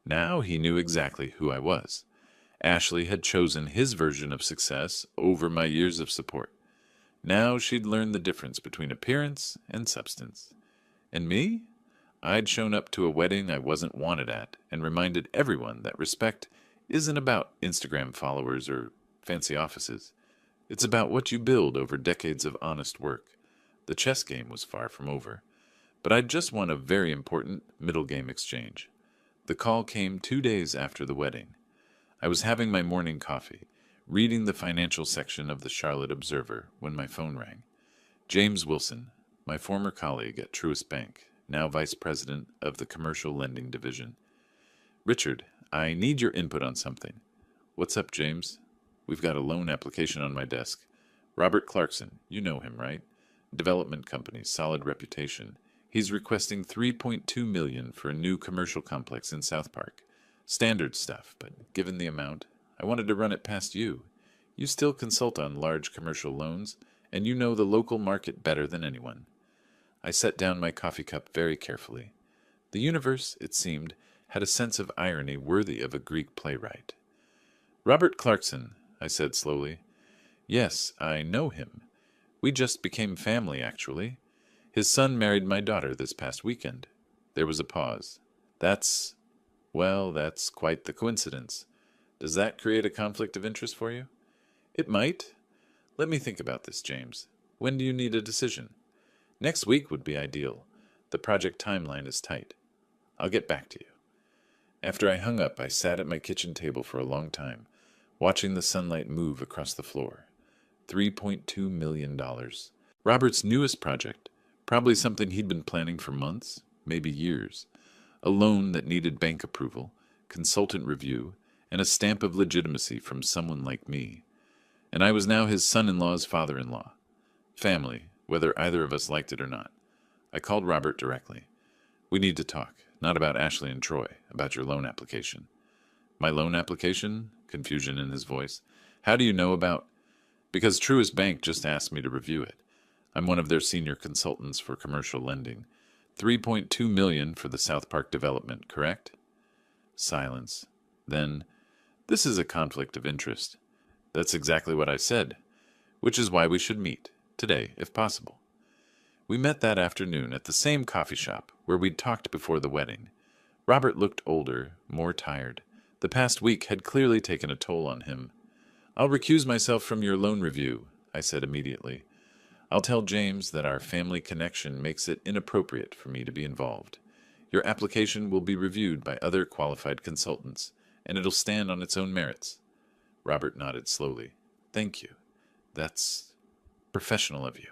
Now he knew exactly who I was. Ashley had chosen his version of success over my years of support. Now she'd learned the difference between appearance and substance. And me? I'd shown up to a wedding I wasn't wanted at and reminded everyone that respect isn't about Instagram followers or fancy offices. It's about what you build over decades of honest work. The chess game was far from over. But I'd just won a very important middle game exchange. The call came 2 days after the wedding. I was having my morning coffee, reading the financial section of the Charlotte Observer, when my phone rang. James Wilson, my former colleague at Truist Bank, now vice president of the commercial lending division. Richard, I need your input on something. What's up, James? We've got a loan application on my desk. Robert Clarkson, you know him, right? Development company, solid reputation. He's requesting $3.2 million for a new commercial complex in South Park. Standard stuff, but given the amount, I wanted to run it past you. You still consult on large commercial loans, and you know the local market better than anyone. I set down my coffee cup very carefully. The universe, it seemed, had a sense of irony worthy of a Greek playwright. Robert Clarkson, I said slowly. Yes, I know him. We just became family, actually. His son married my daughter this past weekend. There was a pause. That's quite the coincidence. Does that create a conflict of interest for you? It might. Let me think about this, James. When do you need a decision? Next week would be ideal. The project timeline is tight. I'll get back to you. After I hung up, I sat at my kitchen table for a long time, watching the sunlight move across the floor. $3.2 million. Robert's newest project, probably something he'd been planning for months, maybe years. A loan that needed bank approval, consultant review, and a stamp of legitimacy from someone like me. And I was now his son-in-law's father-in-law. Family, whether either of us liked it or not. I called Robert directly. We need to talk, not about Ashley and Troy, about your loan application. My loan application? Confusion in his voice. How do you know about... Because Truist Bank just asked me to review it. I'm one of their senior consultants for commercial lending. $3.2 million for the South Park development, correct? Silence. Then, this is a conflict of interest. That's exactly what I said, which is why we should meet, today, if possible. We met that afternoon at the same coffee shop where we'd talked before the wedding. Robert looked older, more tired. The past week had clearly taken a toll on him. I'll recuse myself from your loan review, I said immediately. I'll tell James that our family connection makes it inappropriate for me to be involved. Your application will be reviewed by other qualified consultants, and it'll stand on its own merits. Robert nodded slowly. Thank you. That's professional of you.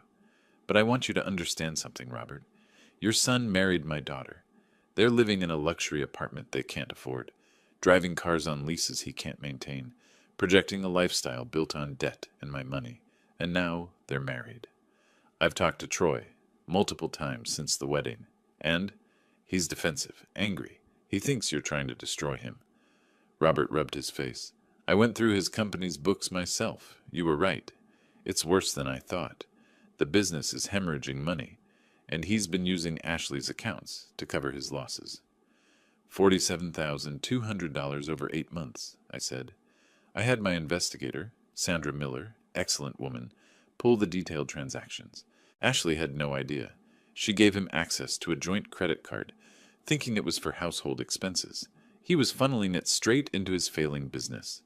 But I want you to understand something, Robert. Your son married my daughter. They're living in a luxury apartment they can't afford, driving cars on leases he can't maintain, projecting a lifestyle built on debt and my money, and now they're married. I've talked to Troy multiple times since the wedding, and he's defensive, angry. He thinks you're trying to destroy him. Robert rubbed his face. I went through his company's books myself. You were right. It's worse than I thought. The business is hemorrhaging money, and he's been using Ashley's accounts to cover his losses. $47,200 over 8 months, I said. I had my investigator, Sandra Miller, excellent woman, pull the detailed transactions. Ashley had no idea. She gave him access to a joint credit card, thinking it was for household expenses. He was funneling it straight into his failing business.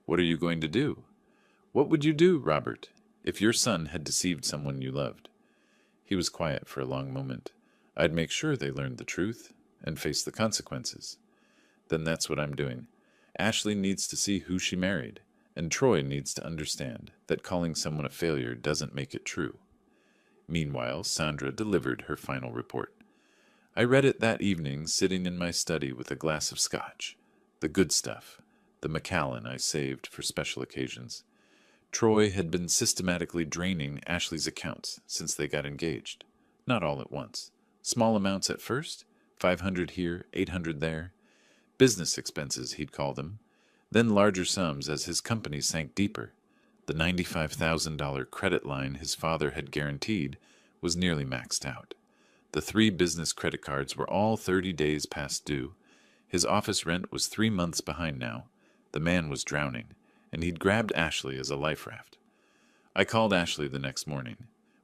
What are you going to do? What would you do, Robert, if your son had deceived someone you loved? He was quiet for a long moment. I'd make sure they learned the truth and faced the consequences. Then that's what I'm doing. Ashley needs to see who she married, and Troy needs to understand that calling someone a failure doesn't make it true. Meanwhile, Sandra delivered her final report. I read it that evening, sitting in my study with a glass of scotch. The good stuff, the Macallan I saved for special occasions. Troy had been systematically draining Ashley's accounts since they got engaged. Not all at once. Small amounts at first, 500 here, 800 there. Business expenses, he'd call them. Then larger sums as his company sank deeper. The $95,000 credit line his father had guaranteed was nearly maxed out. The 3 business credit cards were all 30 days past due. His office rent was 3 months behind now. The man was drowning, and he'd grabbed Ashley as a life raft. I called Ashley the next morning.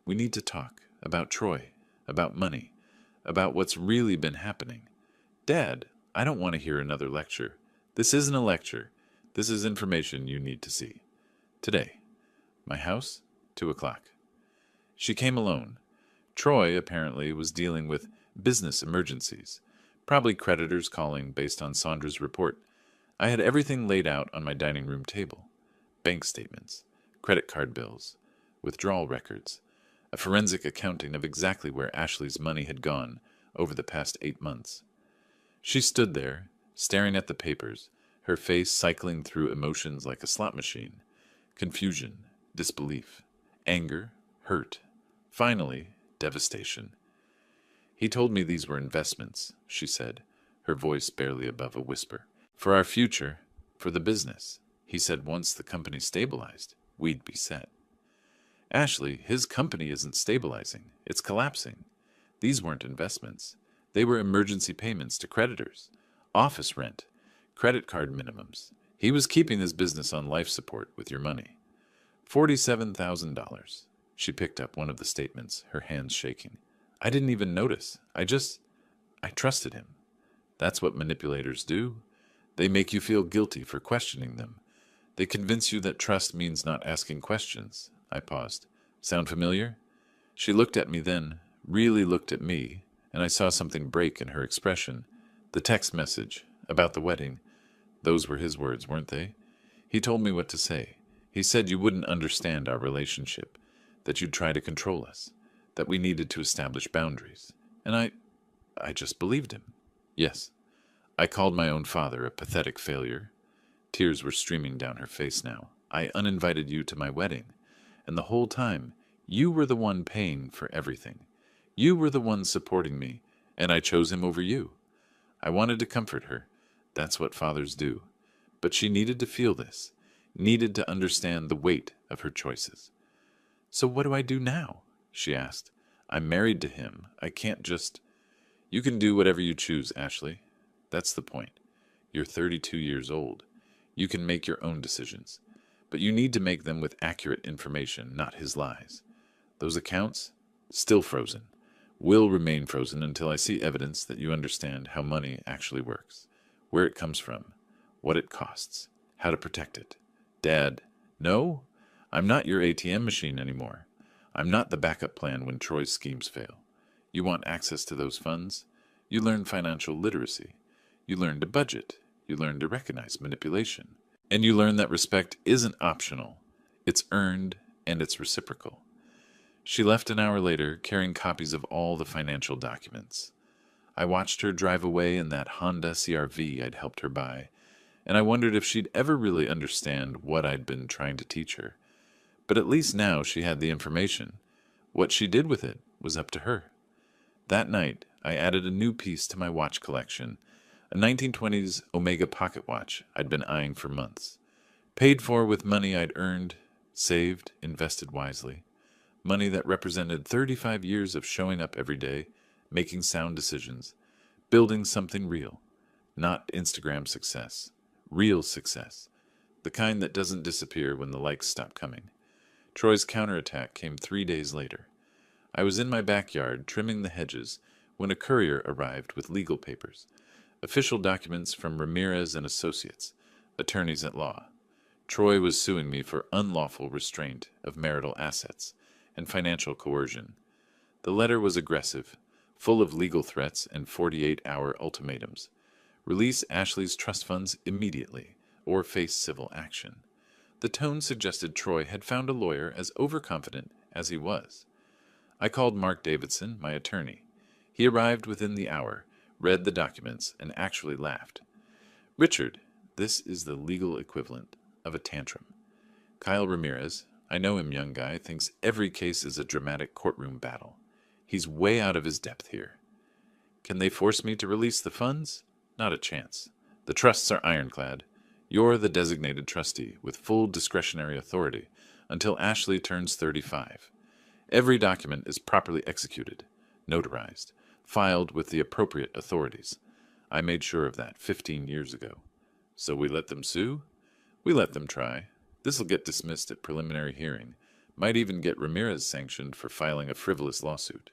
We need to talk about Troy, about money, about what's really been happening. Dad, I don't want to hear another lecture. This isn't a lecture. This is information you need to see. Today. My house, 2 o'clock. She came alone. Troy, apparently, was dealing with business emergencies, probably creditors calling based on Sandra's report. I had everything laid out on my dining room table: bank statements, credit card bills, withdrawal records, a forensic accounting of exactly where Ashley's money had gone over the past 8 months. She stood there, staring at the papers, her face cycling through emotions like a slot machine: confusion, disbelief, anger, hurt, finally, devastation. "He told me these were investments," she said, her voice barely above a whisper. "For our future, for the business. He said once the company stabilized, we'd be set." "Ashley, his company isn't stabilizing. It's collapsing. These weren't investments. They were emergency payments to creditors, office rent, credit card minimums. He was keeping his business on life support with your money. $47,000. She picked up one of the statements, her hands shaking. "I didn't even notice. I trusted him. That's what manipulators do. They make you feel guilty for questioning them. They convince you that trust means not asking questions." I paused. "Sound familiar?" She looked at me then, really looked at me, and I saw something break in her expression. "The text message about the wedding. Those were his words, weren't they? He told me what to say. He said you wouldn't understand our relationship, that you'd try to control us, that we needed to establish boundaries. And I just believed him. Yes, I called my own father a pathetic failure." Tears were streaming down her face now. "I uninvited you to my wedding, and the whole time, you were the one paying for everything. You were the one supporting me, and I chose him over you." I wanted to comfort her. That's what fathers do. But she needed to feel this, needed to understand the weight of her choices. "So what do I do now?" she asked. "I'm married to him. I can't just—" "You can do whatever you choose, Ashley. That's the point. You're 32 years old. You can make your own decisions. But you need to make them with accurate information, not his lies. Those accounts? Still frozen. Will remain frozen until I see evidence that you understand how money actually works, where it comes from, what it costs, how to protect it. Dad, no? I'm not your ATM machine anymore. I'm not the backup plan when Troy's schemes fail. You want access to those funds? You learn financial literacy. You learn to budget. You learn to recognize manipulation. And you learn that respect isn't optional. It's earned and it's reciprocal." She left an hour later, carrying copies of all the financial documents. I watched her drive away in that Honda CR-V I'd helped her buy, and I wondered if she'd ever really understand what I'd been trying to teach her. But at least now she had the information. What she did with it was up to her. That night, I added a new piece to my watch collection, a 1920s Omega pocket watch I'd been eyeing for months. Paid for with money I'd earned, saved, invested wisely. Money that represented 35 years of showing up every day, making sound decisions, building something real. Not Instagram success. Real success. The kind that doesn't disappear when the likes stop coming. Troy's counterattack came 3 days later. I was in my backyard trimming the hedges when a courier arrived with legal papers. Official documents from Ramirez and Associates, attorneys at law. Troy was suing me for unlawful restraint of marital assets and financial coercion. The letter was aggressive, full of legal threats and 48-hour ultimatums. Release Ashley's trust funds immediately, or face civil action. The tone suggested Troy had found a lawyer as overconfident as he was. I called Mark Davidson, my attorney. He arrived within the hour, read the documents, and actually laughed. "Richard, this is the legal equivalent of a tantrum. Kyle Ramirez, I know him, young guy, thinks every case is a dramatic courtroom battle. He's way out of his depth here. Can they force me to release the funds? Not a chance. The trusts are ironclad. You're the designated trustee with full discretionary authority until Ashley turns 35. Every document is properly executed, notarized, filed with the appropriate authorities. I made sure of that 15 years ago. So we let them sue? We let them try. This'll get dismissed at preliminary hearing. Might even get Ramirez sanctioned for filing a frivolous lawsuit."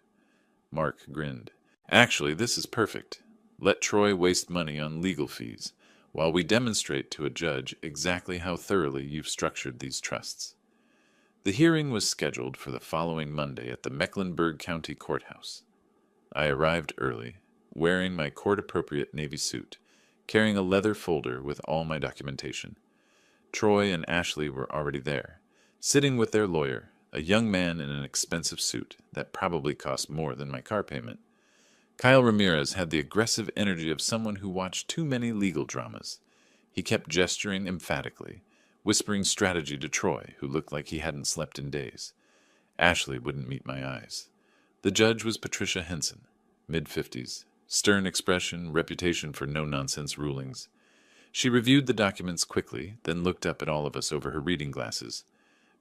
Mark grinned. "Actually, this is perfect. Let Troy waste money on legal fees, while we demonstrate to a judge exactly how thoroughly you've structured these trusts." The hearing was scheduled for the following Monday at the Mecklenburg County Courthouse. I arrived early, wearing my court-appropriate navy suit, carrying a leather folder with all my documentation. Troy and Ashley were already there, sitting with their lawyer, a young man in an expensive suit that probably cost more than my car payment. Kyle Ramirez had the aggressive energy of someone who watched too many legal dramas. He kept gesturing emphatically, whispering strategy to Troy, who looked like he hadn't slept in days. Ashley wouldn't meet my eyes. The judge was Patricia Henson, mid-50s, stern expression, reputation for no-nonsense rulings. She reviewed the documents quickly, then looked up at all of us over her reading glasses.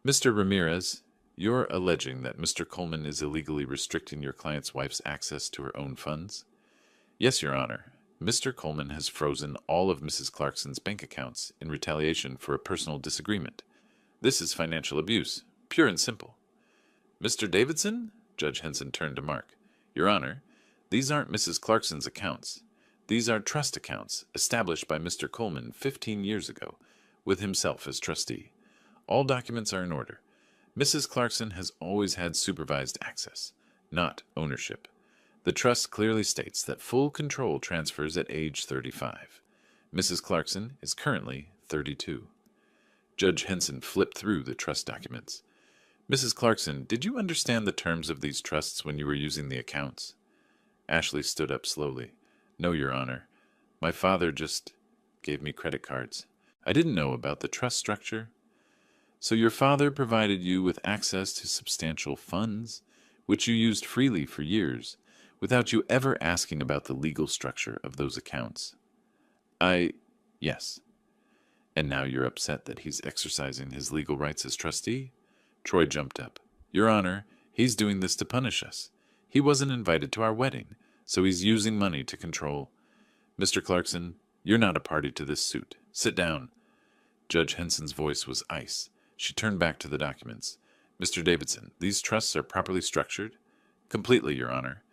"Mr. Ramirez, you're alleging that Mr. Coleman is illegally restricting your client's wife's access to her own funds?" "Yes, Your Honor. Mr. Coleman has frozen all of Mrs. Clarkson's bank accounts in retaliation for a personal disagreement. This is financial abuse, pure and simple." "Mr. Davidson?" Judge Henson turned to Mark. "Your Honor, these aren't Mrs. Clarkson's accounts. These are trust accounts established by Mr. Coleman 15 years ago, with himself as trustee. All documents are in order. Mrs. Clarkson has always had supervised access, not ownership. The trust clearly states that full control transfers at age 35. Mrs. Clarkson is currently 32. Judge Henson flipped through the trust documents. "Mrs. Clarkson, did you understand the terms of these trusts when you were using the accounts?" Ashley stood up slowly. "No, Your Honor. My father just gave me credit cards. I didn't know about the trust structure." "So your father provided you with access to substantial funds, which you used freely for years, without you ever asking about the legal structure of those accounts?" Yes. "And now you're upset that he's exercising his legal rights as trustee?" Troy jumped up. "Your Honor, he's doing this to punish us. He wasn't invited to our wedding, so he's using money to control." "Mr. Clarkson, you're not a party to this suit. Sit down." Judge Henson's voice was ice. She turned back to the documents. "Mr. Davidson, these trusts are properly structured?" "Completely, Your Honor.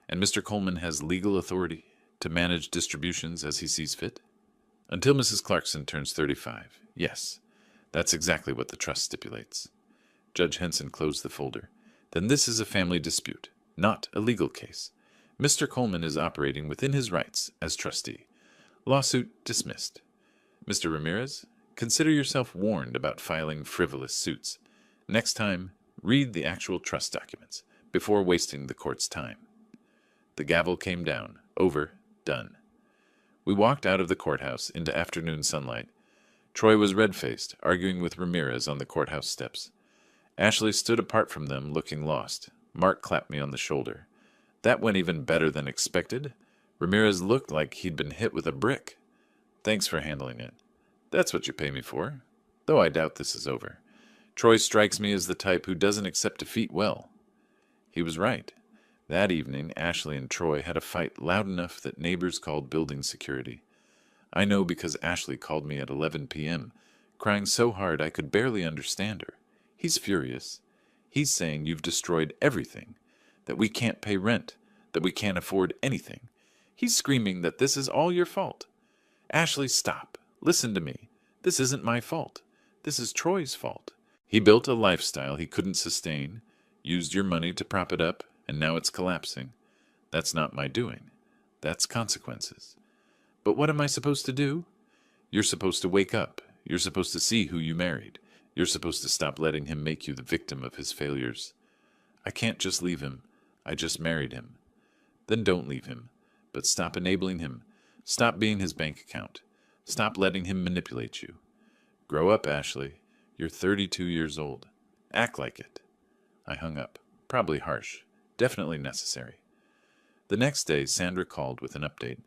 And Mr. Coleman has legal authority to manage distributions as he sees fit?" "Until Mrs. Clarkson turns 35, yes. That's exactly what the trust stipulates." Judge Henson closed the folder. "Then this is a family dispute, not a legal case. Mr. Coleman is operating within his rights as trustee. Lawsuit dismissed. Mr. Ramirez, consider yourself warned about filing frivolous suits. Next time, read the actual trust documents before wasting the court's time." The gavel came down. Over. Done. We walked out of the courthouse into afternoon sunlight. Troy was red-faced, arguing with Ramirez on the courthouse steps. Ashley stood apart from them, looking lost. Mark clapped me on the shoulder. "That went even better than expected. Ramirez looked like he'd been hit with a brick." "Thanks for handling it." "That's what you pay me for. Though I doubt this is over. Troy strikes me as the type who doesn't accept defeat well." He was right. That evening, Ashley and Troy had a fight loud enough that neighbors called building security. I know because Ashley called me at 11 p.m., crying so hard I could barely understand her. He's furious. He's saying you've destroyed everything, that we can't pay rent, that we can't afford anything. He's screaming that this is all your fault. "Ashley, stop. Listen to me. This isn't my fault. This is Troy's fault. He built a lifestyle he couldn't sustain, used your money to prop it up, and now it's collapsing. That's not my doing. That's consequences. But what am I supposed to do? You're supposed to wake up. You're supposed to see who you married. You're supposed to stop letting him make you the victim of his failures. I can't just leave him. I just married him. Then don't leave him. But stop enabling him. Stop being his bank account. Stop letting him manipulate you. Grow up, Ashley. You're 32 years old. Act like it." I hung up. Probably harsh. Definitely necessary. The next day, Sandra called with an update.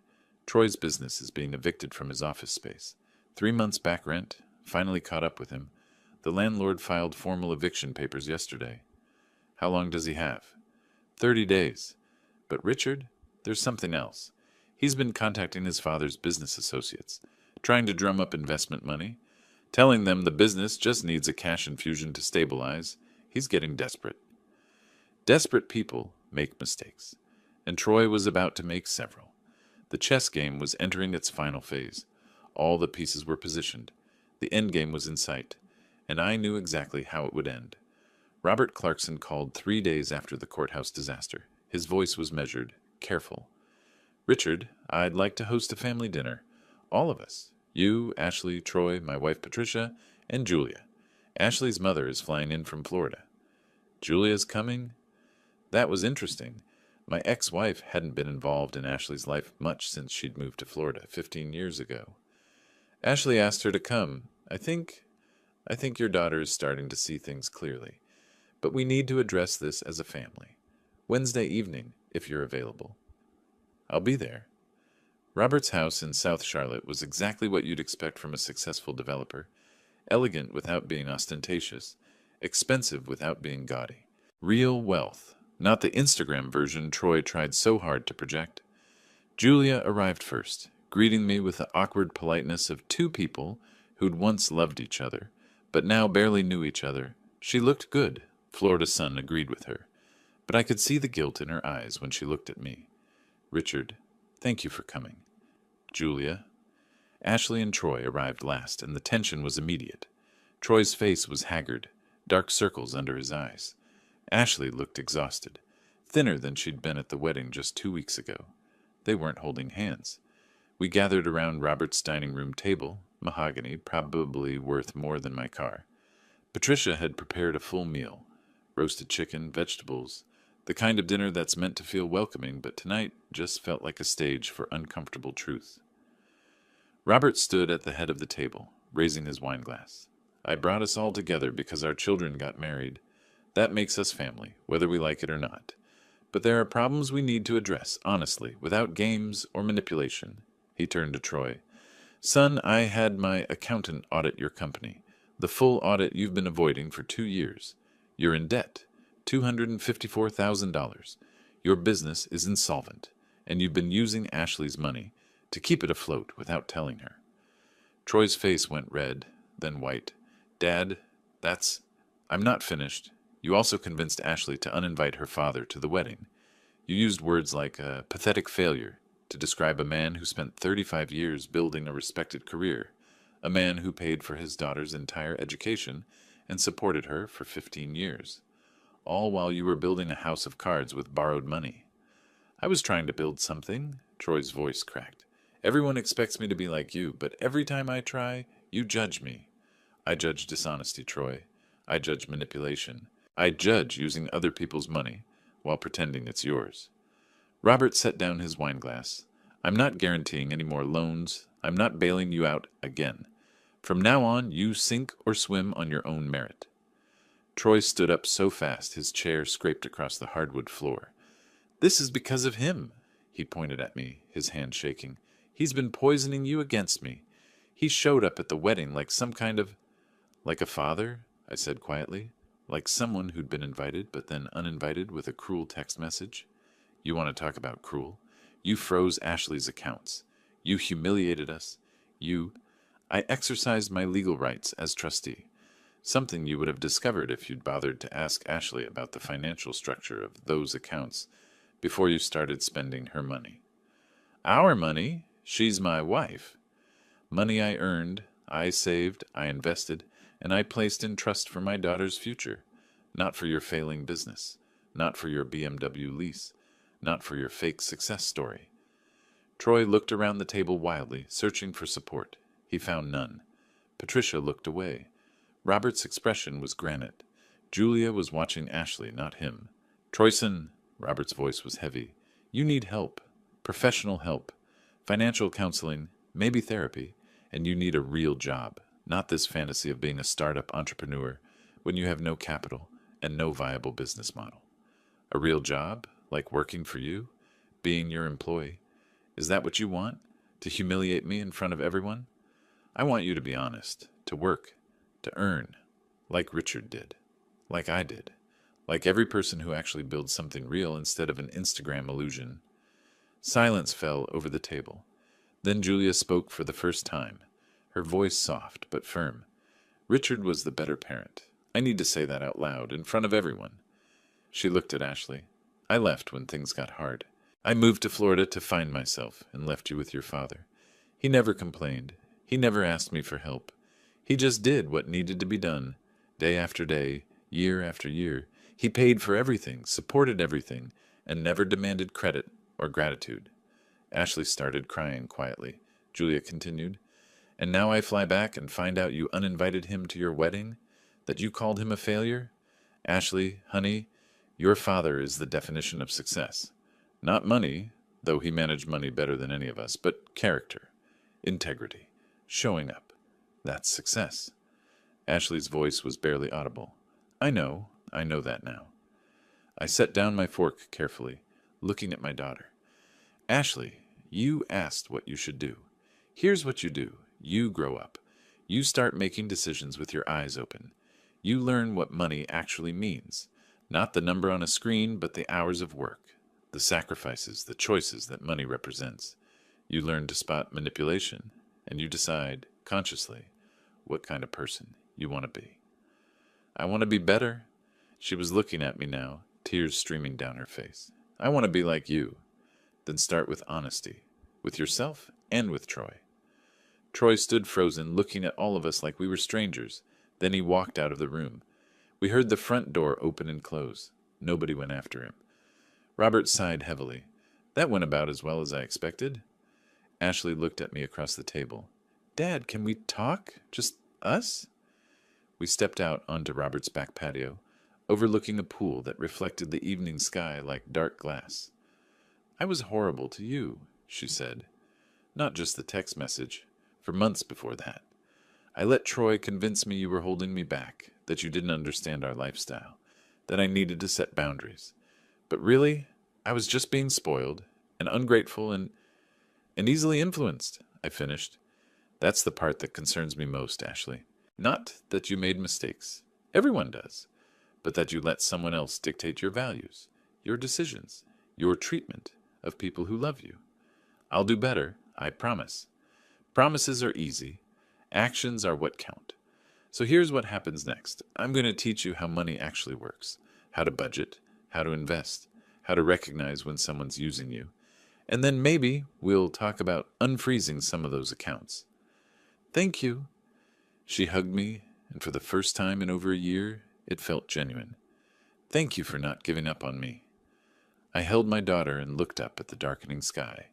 Troy's business is being evicted from his office space. 3 months back rent. Finally caught up with him. The landlord filed formal eviction papers yesterday. "How long does he have?" 30 days. But Richard, there's something else. He's been contacting his father's business associates, trying to drum up investment money, telling them the business just needs a cash infusion to stabilize. He's getting desperate. Desperate people make mistakes, and Troy was about to make several. The chess game was entering its final phase. All the pieces were positioned. The end game was in sight, and I knew exactly how it would end. Robert Clarkson called 3 days after the courthouse disaster. His voice was measured, careful. "Richard, I'd like to host a family dinner. All of us. You, Ashley, Troy, my wife Patricia, and Julia. Ashley's mother is flying in from Florida." "Julia's coming?" That was interesting. My ex-wife hadn't been involved in Ashley's life much since she'd moved to Florida 15 years ago. "Ashley asked her to come. I think your daughter is starting to see things clearly. But we need to address this as a family. Wednesday evening, if you're available." "I'll be there." Robert's house in South Charlotte was exactly what you'd expect from a successful developer. Elegant without being ostentatious. Expensive without being gaudy. Real wealth, not the Instagram version Troy tried so hard to project. Julia arrived first, greeting me with the awkward politeness of two people who'd once loved each other, but now barely knew each other. She looked good, Florida sun agreed with her, but I could see the guilt in her eyes when she looked at me. "Richard, thank you for coming." "Julia." Ashley and Troy arrived last, and the tension was immediate. Troy's face was haggard, dark circles under his eyes. Ashley looked exhausted, thinner than she'd been at the wedding just 2 weeks ago. They weren't holding hands. We gathered around Robert's dining room table, mahogany, probably worth more than my car. Patricia had prepared a full meal, roasted chicken, vegetables, the kind of dinner that's meant to feel welcoming, but tonight just felt like a stage for uncomfortable truth. Robert stood at the head of the table, raising his wine glass. "I brought us all together because our children got married. That makes us family, whether we like it or not. But there are problems we need to address, honestly, without games or manipulation." He turned to Troy. "Son, I had my accountant audit your company. The full audit you've been avoiding for 2 years. You're in debt, $254,000. Your business is insolvent, and you've been using Ashley's money to keep it afloat without telling her." Troy's face went red, then white. "Dad, I'm not finished. You also convinced Ashley to uninvite her father to the wedding. You used words like a pathetic failure to describe a man who spent 35 years building a respected career, a man who paid for his daughter's entire education and supported her for 15 years, all while you were building a house of cards with borrowed money." "I was trying to build something," Troy's voice cracked. "Everyone expects me to be like you, but every time I try, you judge me." "I judge dishonesty, Troy. I judge manipulation. I judge using other people's money while pretending it's yours." Robert set down his wine glass. "I'm not guaranteeing any more loans. I'm not bailing you out again. From now on, you sink or swim on your own merit." Troy stood up so fast his chair scraped across the hardwood floor. "This is because of him." He pointed at me, his hand shaking. "He's been poisoning you against me. He showed up at the wedding like some kind of—" "Like a father," I said quietly. "Like someone who'd been invited but then uninvited with a cruel text message. You want to talk about cruel? You froze Ashley's accounts. You humiliated us. I exercised my legal rights as trustee. Something you would have discovered if you'd bothered to ask Ashley about the financial structure of those accounts before you started spending her money." "Our money? She's my wife." "Money I earned, I saved, I invested, and I placed in trust for my daughter's future, not for your failing business, not for your BMW lease, not for your fake success story." Troy looked around the table wildly, searching for support. He found none. Patricia looked away. Robert's expression was granite. Julia was watching Ashley, not him. "Troyson," Robert's voice was heavy, "you need help. Professional help. Financial counseling, maybe therapy, and you need a real job, not this fantasy of being a startup entrepreneur when you have no capital and no viable business model." "A real job? Like working for you? Being your employee? Is that what you want? To humiliate me in front of everyone?" "I want you to be honest, to work, to earn, like Richard did, like I did, like every person who actually builds something real instead of an Instagram illusion." Silence fell over the table. Then Julia spoke for the first time, her voice soft but firm. "Richard was the better parent. I need to say that out loud, in front of everyone." She looked at Ashley. "I left when things got hard. I moved to Florida to find myself and left you with your father. He never complained. He never asked me for help. He just did what needed to be done, day after day, year after year. He paid for everything, supported everything, and never demanded credit or gratitude. Ashley started crying quietly. Julia continued, "And now I fly back and find out you uninvited him to your wedding? That you called him a failure? Ashley, honey, your father is the definition of success. Not money, though he managed money better than any of us, but character, integrity, showing up. That's success." Ashley's voice was barely audible. I know that now." I set down my fork carefully, looking at my daughter. "Ashley, you asked what you should do. Here's what you do. You grow up. You start making decisions with your eyes open. You learn what money actually means. Not the number on a screen, but the hours of work, the sacrifices, the choices that money represents. You learn to spot manipulation, and you decide, consciously, what kind of person you want to be." "I want to be better." She was looking at me now, tears streaming down her face. "I want to be like you." "Then start with honesty, with yourself and with Troy." Troy stood frozen, looking at all of us like we were strangers. Then he walked out of the room. We heard the front door open and close. Nobody went after him. Robert sighed heavily. "That went about as well as I expected." Ashley looked at me across the table. "Dad, can we talk? Just us?" We stepped out onto Robert's back patio, overlooking a pool that reflected the evening sky like dark glass. "I was horrible to you," she said. "Not just the text message. For months before that. I let Troy convince me you were holding me back, that you didn't understand our lifestyle, that I needed to set boundaries. But really, I was just being spoiled and ungrateful and easily influenced," I finished. "That's the part that concerns me most, Ashley. Not that you made mistakes. Everyone does. But that you let someone else dictate your values, your decisions, your treatment of people who love you. I'll do better, I promise. Promises are easy. Actions are what count. So here's what happens next. I'm going to teach you how money actually works, how to budget, how to invest, how to recognize when someone's using you. And then maybe we'll talk about unfreezing some of those accounts." "Thank you." She hugged me, and for the first time in over a year, it felt genuine. "Thank you for not giving up on me." I held my daughter and looked up at the darkening sky.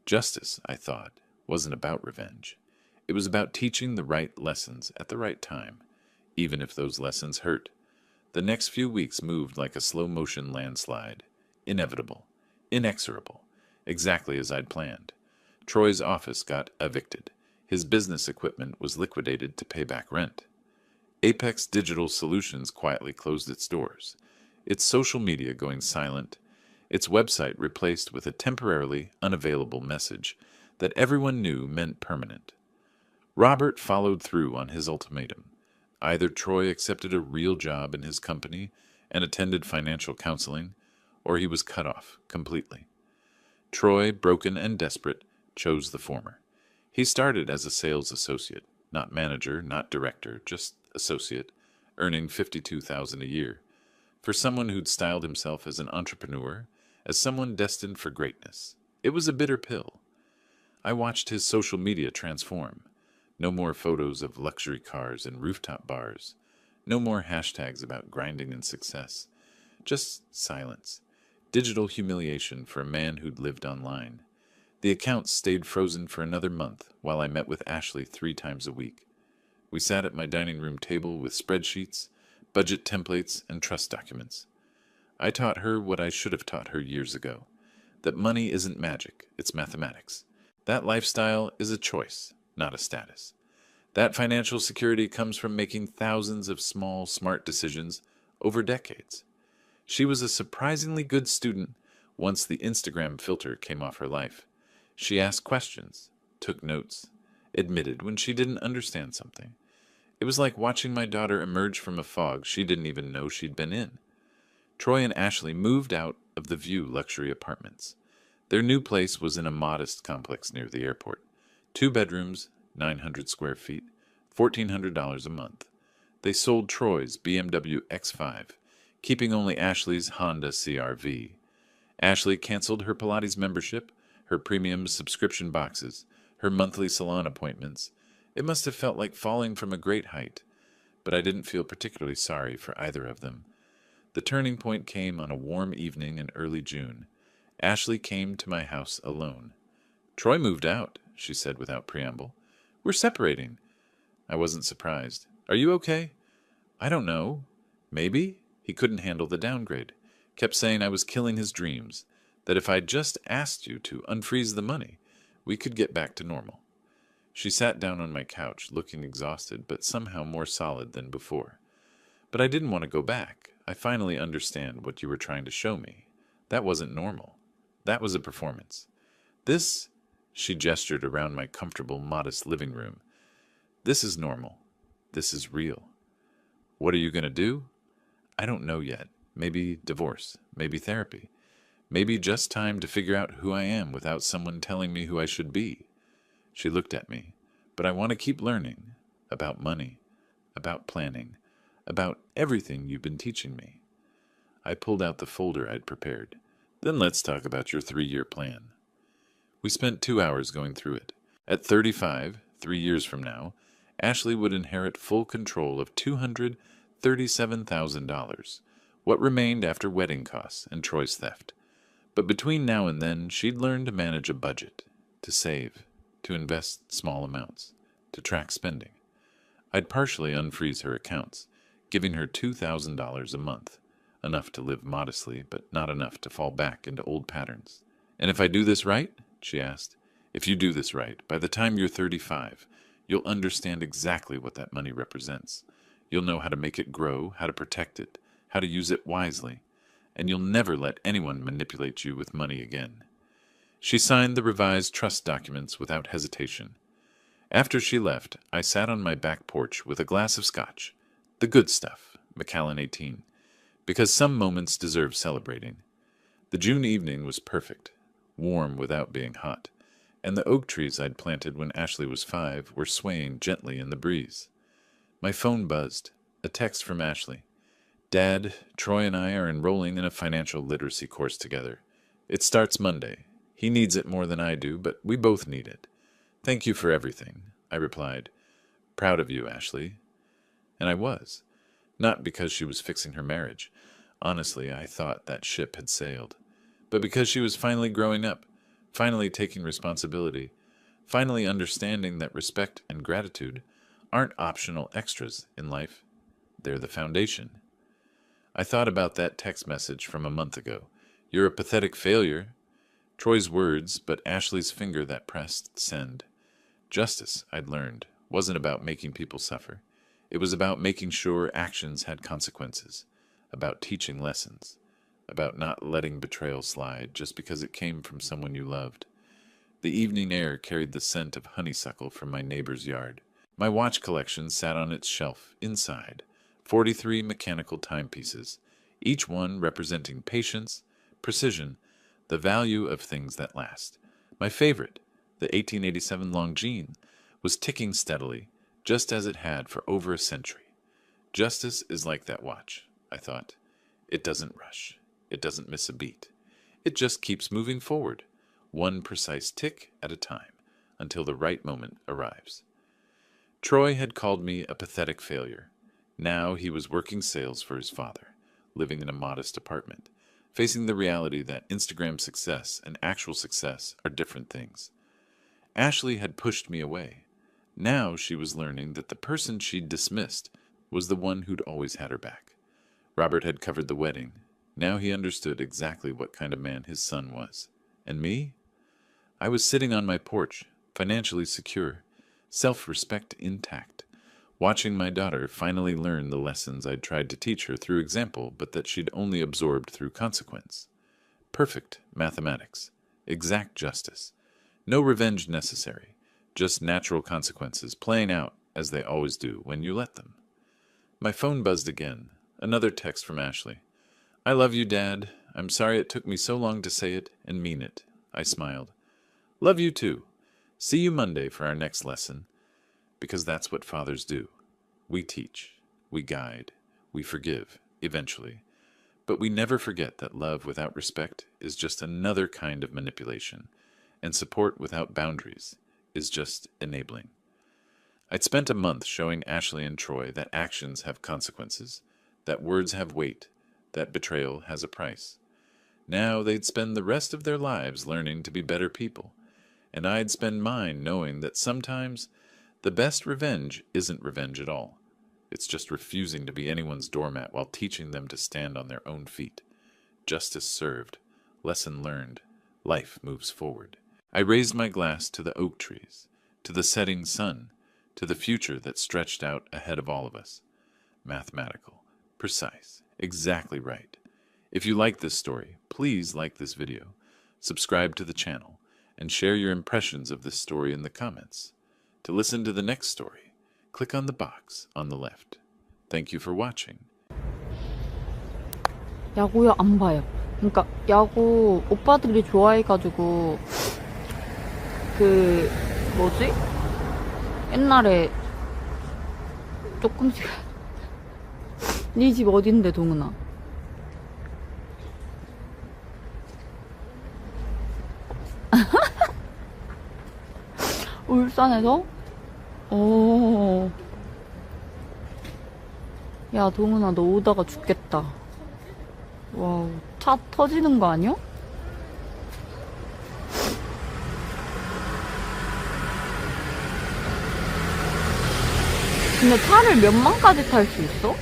Justice, I thought, wasn't about revenge. It was about teaching the right lessons at the right time, even if those lessons hurt. The next few weeks moved like a slow-motion landslide. Inevitable. Inexorable. Exactly as I'd planned. Troy's office got evicted. His business equipment was liquidated to pay back rent. Apex Digital Solutions quietly closed its doors. Its social media going silent. Its website replaced with a temporarily unavailable message that everyone knew meant permanent. Robert followed through on his ultimatum. Either Troy accepted a real job in his company and attended financial counseling, or he was cut off completely. Troy, broken and desperate, chose the former. He started as a sales associate, not manager, not director, just associate, earning $52,000 a year. For someone who'd styled himself as an entrepreneur, as someone destined for greatness, it was a bitter pill. I watched his social media transform. No more photos of luxury cars and rooftop bars. No more hashtags about grinding and success. Just silence. Digital humiliation for a man who'd lived online. The account stayed frozen for another month while I met with Ashley 3 times a week. We sat at my dining room table with spreadsheets, budget templates, and trust documents. I taught her what I should have taught her years ago, that money isn't magic, it's mathematics. That lifestyle is a choice, not a status. That financial security comes from making thousands of small, smart decisions over decades. She was a surprisingly good student once the Instagram filter came off her life. She asked questions, took notes, admitted when she didn't understand something. It was like watching my daughter emerge from a fog she didn't even know she'd been in. Troy and Ashley moved out of the View luxury apartments. Their new place was in a modest complex near the airport. 2 bedrooms, 900 square feet, $1,400 a month. They sold Troy's BMW X5, keeping only Ashley's Honda CR-V. Ashley canceled her Pilates membership, her premium subscription boxes, her monthly salon appointments. It must have felt like falling from a great height. but I didn't feel particularly sorry for either of them. The turning point came on a warm evening in early June. Ashley came to my house alone. "Troy moved out," she said without preamble. "We're separating." I wasn't surprised. "Are you okay?" "I don't know. Maybe." He couldn't handle the downgrade. Kept saying I was killing his dreams, that if I'd just asked you to unfreeze the money, we could get back to normal. She sat down on my couch, looking exhausted, but somehow more solid than before. "But I didn't want to go back. I finally understand what you were trying to show me. That wasn't normal. That was a performance. This," she gestured around my comfortable, modest living room, "this is normal. This is real. What are you going to do? I don't know yet. Maybe divorce. Maybe therapy. Maybe just time to figure out who I am without someone telling me who I should be." She looked at me. "But I want to keep learning. About money. About planning. About everything you've been teaching me." I pulled out the folder I'd prepared. "Then let's talk about your 3-year plan." We spent 2 hours going through it. At 35, 3 years from now, Ashley would inherit full control of $237,000, what remained after wedding costs and Troy's theft. But between now and then, she'd learn to manage a budget, to save, to invest small amounts, to track spending. I'd partially unfreeze her accounts, giving her $2,000 a month, enough to live modestly, but not enough to fall back into old patterns. "And if I do this right?" she asked. "If you do this right, by the time you're 35, you'll understand exactly what that money represents. You'll know how to make it grow, how to protect it, how to use it wisely, and you'll never let anyone manipulate you with money again." She signed the revised trust documents without hesitation. After she left, I sat on my back porch with a glass of scotch, the good stuff, Macallan 18, because some moments deserve celebrating. The June evening was perfect, warm without being hot, and the oak trees I'd planted when Ashley was 5 were swaying gently in the breeze. My phone buzzed, a text from Ashley. "Dad, Troy and I are enrolling in a financial literacy course together. It starts Monday. He needs it more than I do, but we both need it. Thank you for everything," I replied. "Proud of you, Ashley." And I was. Not because she was fixing her marriage. Honestly, I thought that ship had sailed. But because she was finally growing up, finally taking responsibility, finally understanding that respect and gratitude aren't optional extras in life. They're the foundation. I thought about that text message from a month ago. "You're a pathetic failure." Troy's words, but Ashley's finger that pressed send. Justice, I'd learned, wasn't about making people suffer. It was about making sure actions had consequences, about teaching lessons, about not letting betrayal slide just because it came from someone you loved. The evening air carried the scent of honeysuckle from my neighbor's yard. My watch collection sat on its shelf inside, 43 mechanical timepieces, each one representing patience, precision, the value of things that last. My favorite, the 1887 Longines, was ticking steadily, just as it had for over a century. Justice is like that watch, I thought. It doesn't rush. It doesn't miss a beat. It just keeps moving forward, one precise tick at a time, until the right moment arrives. Troy had called me a pathetic failure. Now he was working sales for his father, living in a modest apartment, facing the reality that Instagram success and actual success are different things. Ashley had pushed me away. Now she was learning that the person she'd dismissed was the one who'd always had her back. Robert had covered the wedding. Now he understood exactly what kind of man his son was. And me? I was sitting on my porch, financially secure, self-respect intact, watching my daughter finally learn the lessons I'd tried to teach her through example, but that she'd only absorbed through consequence. Perfect mathematics, exact justice, no revenge necessary, just natural consequences playing out as they always do when you let them. My phone buzzed again, another text from Ashley. "I love you, Dad. I'm sorry it took me so long to say it and mean it." I smiled. "Love you too. See you Monday for our next lesson." Because that's what fathers do. We teach, we guide, we forgive, eventually. But we never forget that love without respect is just another kind of manipulation, and support without boundaries is just enabling. I'd spent a month showing Ashley and Troy that actions have consequences, that words have weight, that betrayal has a price. Now they'd spend the rest of their lives learning to be better people, and I'd spend mine knowing that sometimes the best revenge isn't revenge at all. It's just refusing to be anyone's doormat while teaching them to stand on their own feet. Justice served, lesson learned, life moves forward. I raised my glass to the oak trees, to the setting sun, to the future that stretched out ahead of all of us. Mathematical, precise, exactly right. If you like this story, please like this video, subscribe to the channel, and share your impressions of this story in the comments. To listen to the next story, click on the box on the left. Thank you for watching. 야구요 안 봐요. 그러니까 야구 오빠들이 좋아해가지고 그 뭐지? 옛날에 조금씩 네 집 어딘데 동은아? 울산에서? 오. 야 동은아 너 오다가 죽겠다. 와우, 차 터지는 거 아니야? 근데 차를 몇 만까지 탈 수 있어?